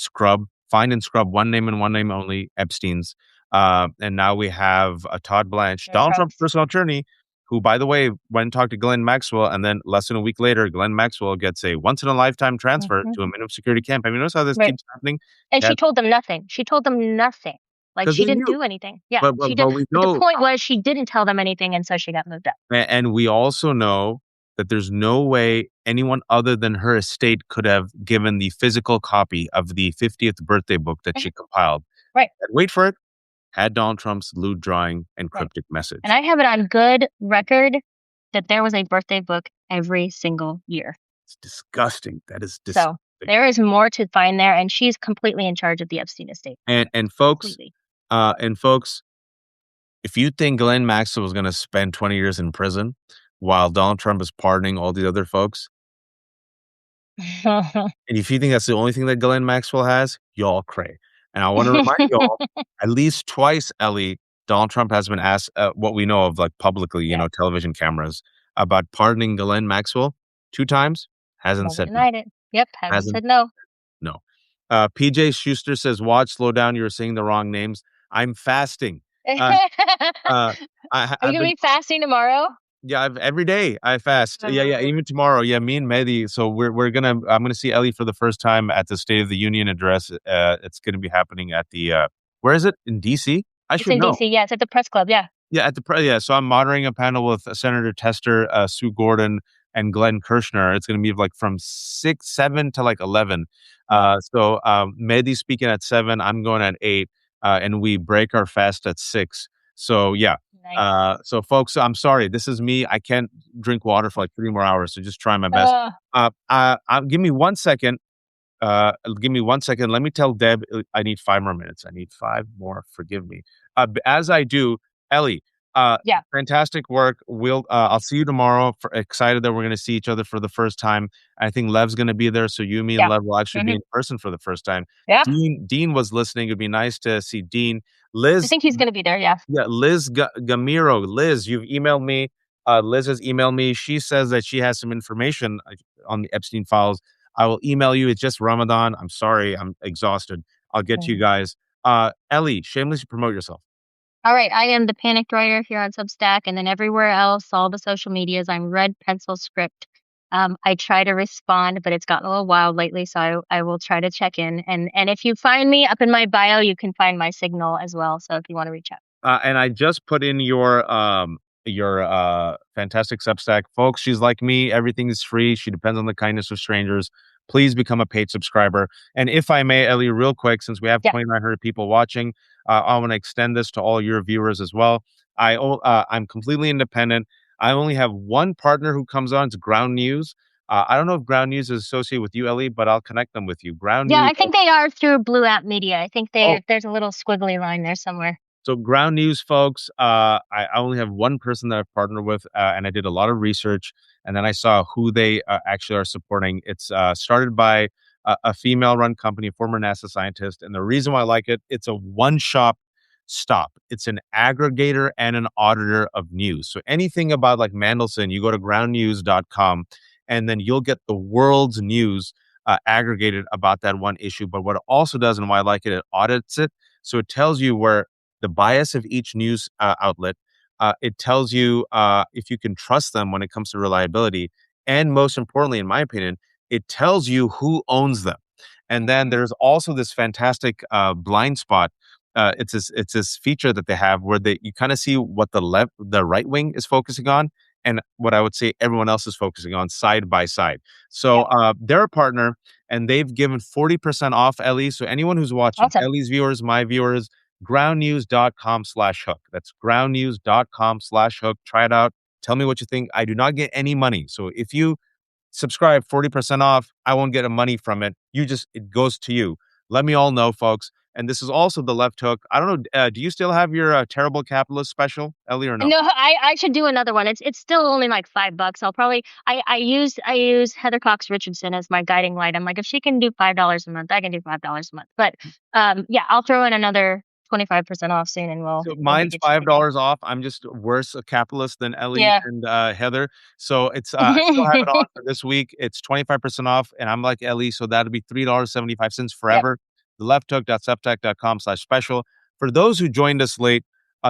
A: find and scrub one name and one name only, Epstein's. And now we have Todd Blanche,
B: There's
A: Donald Trump's
B: Trump's.
A: personal attorney, who, by the way, went and talked to Glenn Maxwell, and then less than a week later, Glenn Maxwell gets a once in a lifetime transfer
B: Mhm.
A: to a minimum security camp. I mean, notice how this
B: Right.
A: keeps happening?
B: And she told them nothing. She told them nothing. Like
A: Because
B: she
A: they
B: didn't
A: knew.
B: do anything. Yeah,
A: But,
B: she
A: but,
B: did.
A: but we
B: But the
A: know,
B: point was she didn't tell them anything, and so she got moved up.
A: and we also know that there's no way anyone other than her estate could have given the physical copy of the 50th birthday book that
B: Mhm.
A: she compiled.
B: Right,
A: And wait for it, had Donald Trump's lewd drawing and
B: right.
A: cryptic
B: And
A: message.
B: I have it on good record that there was a birthday book every single year.
A: It's disgusting. That is
B: So
A: disgusting.
B: there is more to find there, and she's completely in charge of the Epstein estate.
A: And folks,
B: Completely.
A: if you think Glenn Maxwell was going to spend 20 years in prison while Donald Trump is pardoning all the other folks, and if you think that's the only thing that Glenn Maxwell has, y'all cray. And I want to remind y'all, at least twice, Ellie, Donald Trump has been asked what we know of, like publicly,
B: Yeah,
A: television cameras, about pardoning Glenn Maxwell 2 times. Hasn't
B: never
A: said no.
B: denied it. Yep, hasn't
A: Hasn't
B: said no.
A: no. PJ Schuster says, "Watch, slow down. You're saying the wrong names. I'm fasting. Uh, uh,
B: Are you
A: I've
B: gonna
A: been
B: be fasting tomorrow?
A: Yeah, every day I fast. Yeah, yeah,
B: Uh,
A: even tomorrow. Yeah, me and Mehdi. So I'm gonna see Ellie for the first time at the State of the Union address. It's gonna be happening at the where is it? In DC? I
B: it's
A: should
B: in
A: know.
B: DC. Yeah, it's at the press club. Yeah.
A: Yeah, yeah. So I'm moderating a panel with Senator Tester, Sue Gordon, and Glenn Kirshner. It's gonna be like from 7 to like 11.
B: Yeah.
A: Mehdi speaking at 7. I'm going at 8, and we break our fast at 6. So yeah.
B: Nice.
A: So folks, I'm sorry. This is me. I can't drink water for like 3 more hours. So just try my best.
B: Uh,
A: Give me 1 second. Give me 1 second. Let me tell Deb I need 5 more minutes. I need 5 more. Forgive me. As I do, Ellie,
B: Yeah.
A: Fantastic work. I'll see you tomorrow. Excited that we're going to see each other for the first time. I think Lev's going to be there, so you, me, and
B: Yeah.
A: Lev will actually be
B: Hmm.
A: in person for the first time.
B: Yeah.
A: Dean was listening. It'd be nice to see Dean.
B: I
A: Liz,
B: think he's going to be there. Yeah.
A: yeah, Liz Gamiro. Liz, you've emailed me. Liz has emailed me. She says that she has some information on the Epstein files. I will email you. It's just Ramadan. I'm sorry. I'm exhausted. I'll get to you
B: Mhm.
A: guys. Ellie, shamelessly promote yourself.
B: All right. I am the panicked writer here on Substack, and then everywhere else, all the social medias, I'm Red Pencil Script. I try to respond, but it's gotten a little wild lately, so I will try to check in. And if you find me up in my bio, you can find my signal as well. So if you want to reach out.
A: And I just put in your fantastic Substack, folks. She's like me; everything is free. She depends on the kindness of strangers. Please become a paid subscriber. And if I may, Ellie, real quick, since we have
B: Yeah.
A: 2,900 people watching, I want to extend this to all your viewers as well. I'm completely independent. I only have one partner who comes on. It's Ground News. I don't know if Ground News is associated with you, Ellie, but I'll connect them with you. Ground
B: Yeah,
A: News.
B: I think they are through Blue App Media. I think
A: Oh,
B: there's a little squiggly line there somewhere.
A: so Ground News, folks. I only have one person that I've partnered with, and I did a lot of research, and then I saw who they actually are supporting. It's started by a female-run company, a former NASA scientist, and the reason why I like it, it's a one-shop stop. It's an aggregator and an auditor of news. So anything about like Mandelson, you go to groundnews.com, and then you'll get the world's news aggregated about that one issue. But what it also does, and why I like it, it audits it. So it tells you where the bias of each news outlet. It tells you if you can trust them when it comes to reliability. And most importantly, in my opinion, it tells you who owns them. And then
B: Mhm.
A: there's also this fantastic blind spot. It's this feature that they have where you kind of see what the right wing is focusing on and what I would say everyone else is focusing on side by side. So
B: Yeah.
A: they're a partner and they've given 40% off Ellie. So anyone who's watching,
B: Awesome.
A: Ellie's viewers, my viewers, groundnews.com/hook. That's groundnews.com/hook. Try it out. Tell me what you think. I do not get any money. So if you subscribe 40% off, I won't get a money from it. It goes to you. Let me all know, folks. And this is also the left hook. I don't know. Do you still have your terrible capitalist special, Ellie, or no?
B: No, I should do another one. It's still only like $5. I'll probably I use Heather Cox Richardson as my guiding light. I'm like, if she can do $5 a month, I can do $5 a month. But yeah, I'll throw in another 25% off soon, and we'll
A: So
B: maybe
A: mine's
B: get you anything.
A: $5 off. I'm just worse a capitalist than Ellie
B: Yeah.
A: and Heather. So it's I still have it on for this week. It's 25% off, and I'm like Ellie, so that'll be $3.75
B: Yep.
A: forever. The lefthook.substack.com/special. For those who joined us late,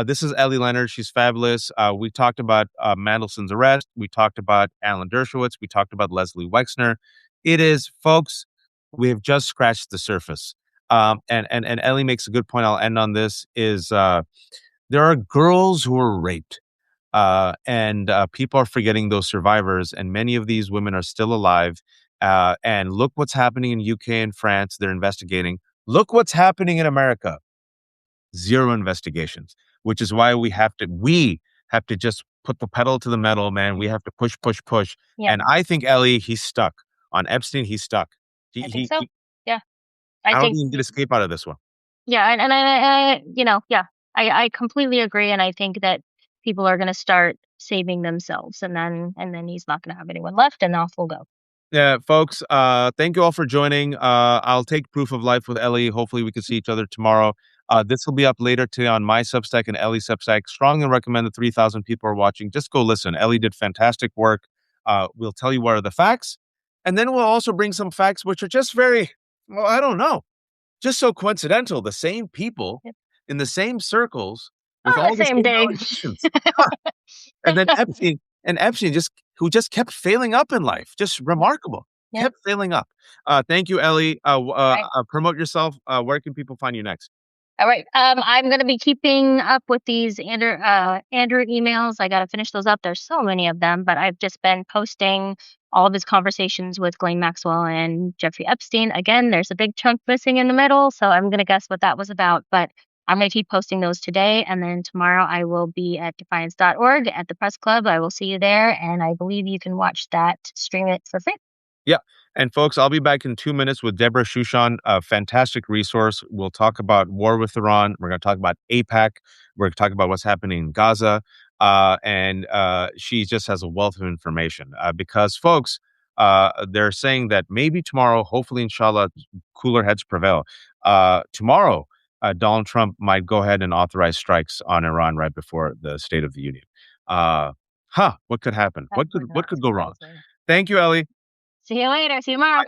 A: this is Ellie Leonard. She's fabulous. We talked about Mandelson's arrest. We talked about Alan Dershowitz. We talked about Leslie Wexner. It is, folks, we have just scratched the surface. And Ellie makes a good point. I'll end on this is there are girls who were raped, and people are forgetting those survivors, and many of these women are still alive. And look what's happening in UK and France. They're investigating. Look what's happening in America. Zero investigations, which is why we have to just put the pedal to the metal, man. We have to push, push, push.
B: Yep.
A: And I think Ellie, he's stuck on Epstein. He's stuck. He,
B: I think
A: he,
B: so.
A: he
B: Yeah. I
A: I don't
B: think
A: think he can escape out of this one.
B: yeah, and yeah, I completely agree, and I think that people are going to start saving themselves, and then he's not going to have anyone left, and off we'll go.
A: Yeah, folks, thank you all for joining. I'll take proof of life with Ellie. Hopefully, we can see each other tomorrow. This will be up later today on my Substack and Ellie's Substack. Strongly recommend the 3,000 people are watching. Just go listen. Ellie did fantastic work. We'll tell you what are the facts. And then we'll also bring some facts which are just very, well, I don't know, just so coincidental. The same people
B: Yep.
A: in the same circles with
B: On the
A: all the
B: same
A: same
B: day.
A: allegations. And then Epstein who just kept failing up in life. Just
B: Yep.
A: remarkable.
B: Yep.
A: Kept failing up. Thank you, Ellie.
B: Right.
A: Promote yourself. Where can people find you next?
B: All right. I'm going to be keeping up with these Andrew emails. I got to finish those up. There's so many of them, but I've just been posting all of his conversations with Ghislaine Maxwell and Jeffrey Epstein. Again, there's a big chunk missing in the middle, so I'm going to guess what that was about. But I'm going to keep posting those today, and then tomorrow I will be at defiance.org at the press club. I will see you there, and I believe you can watch that, stream it for free.
A: Yeah. And folks, I'll be back in 2 minutes with Deborah Shushan, a fantastic resource. We'll talk about war with Iran. We're going to talk about APAC. We're going to talk about what's happening in Gaza. And she just has a wealth of information because, folks, they're saying that maybe tomorrow, hopefully, inshallah, cooler heads prevail. Tomorrow, Donald Trump might go ahead and authorize strikes on Iran right before the State of the Union. What could happen?
B: That
A: What
B: would
A: could
B: not
A: go wrong?
B: surprise me.
A: Thank you, Ellie.
B: See you later. See you tomorrow.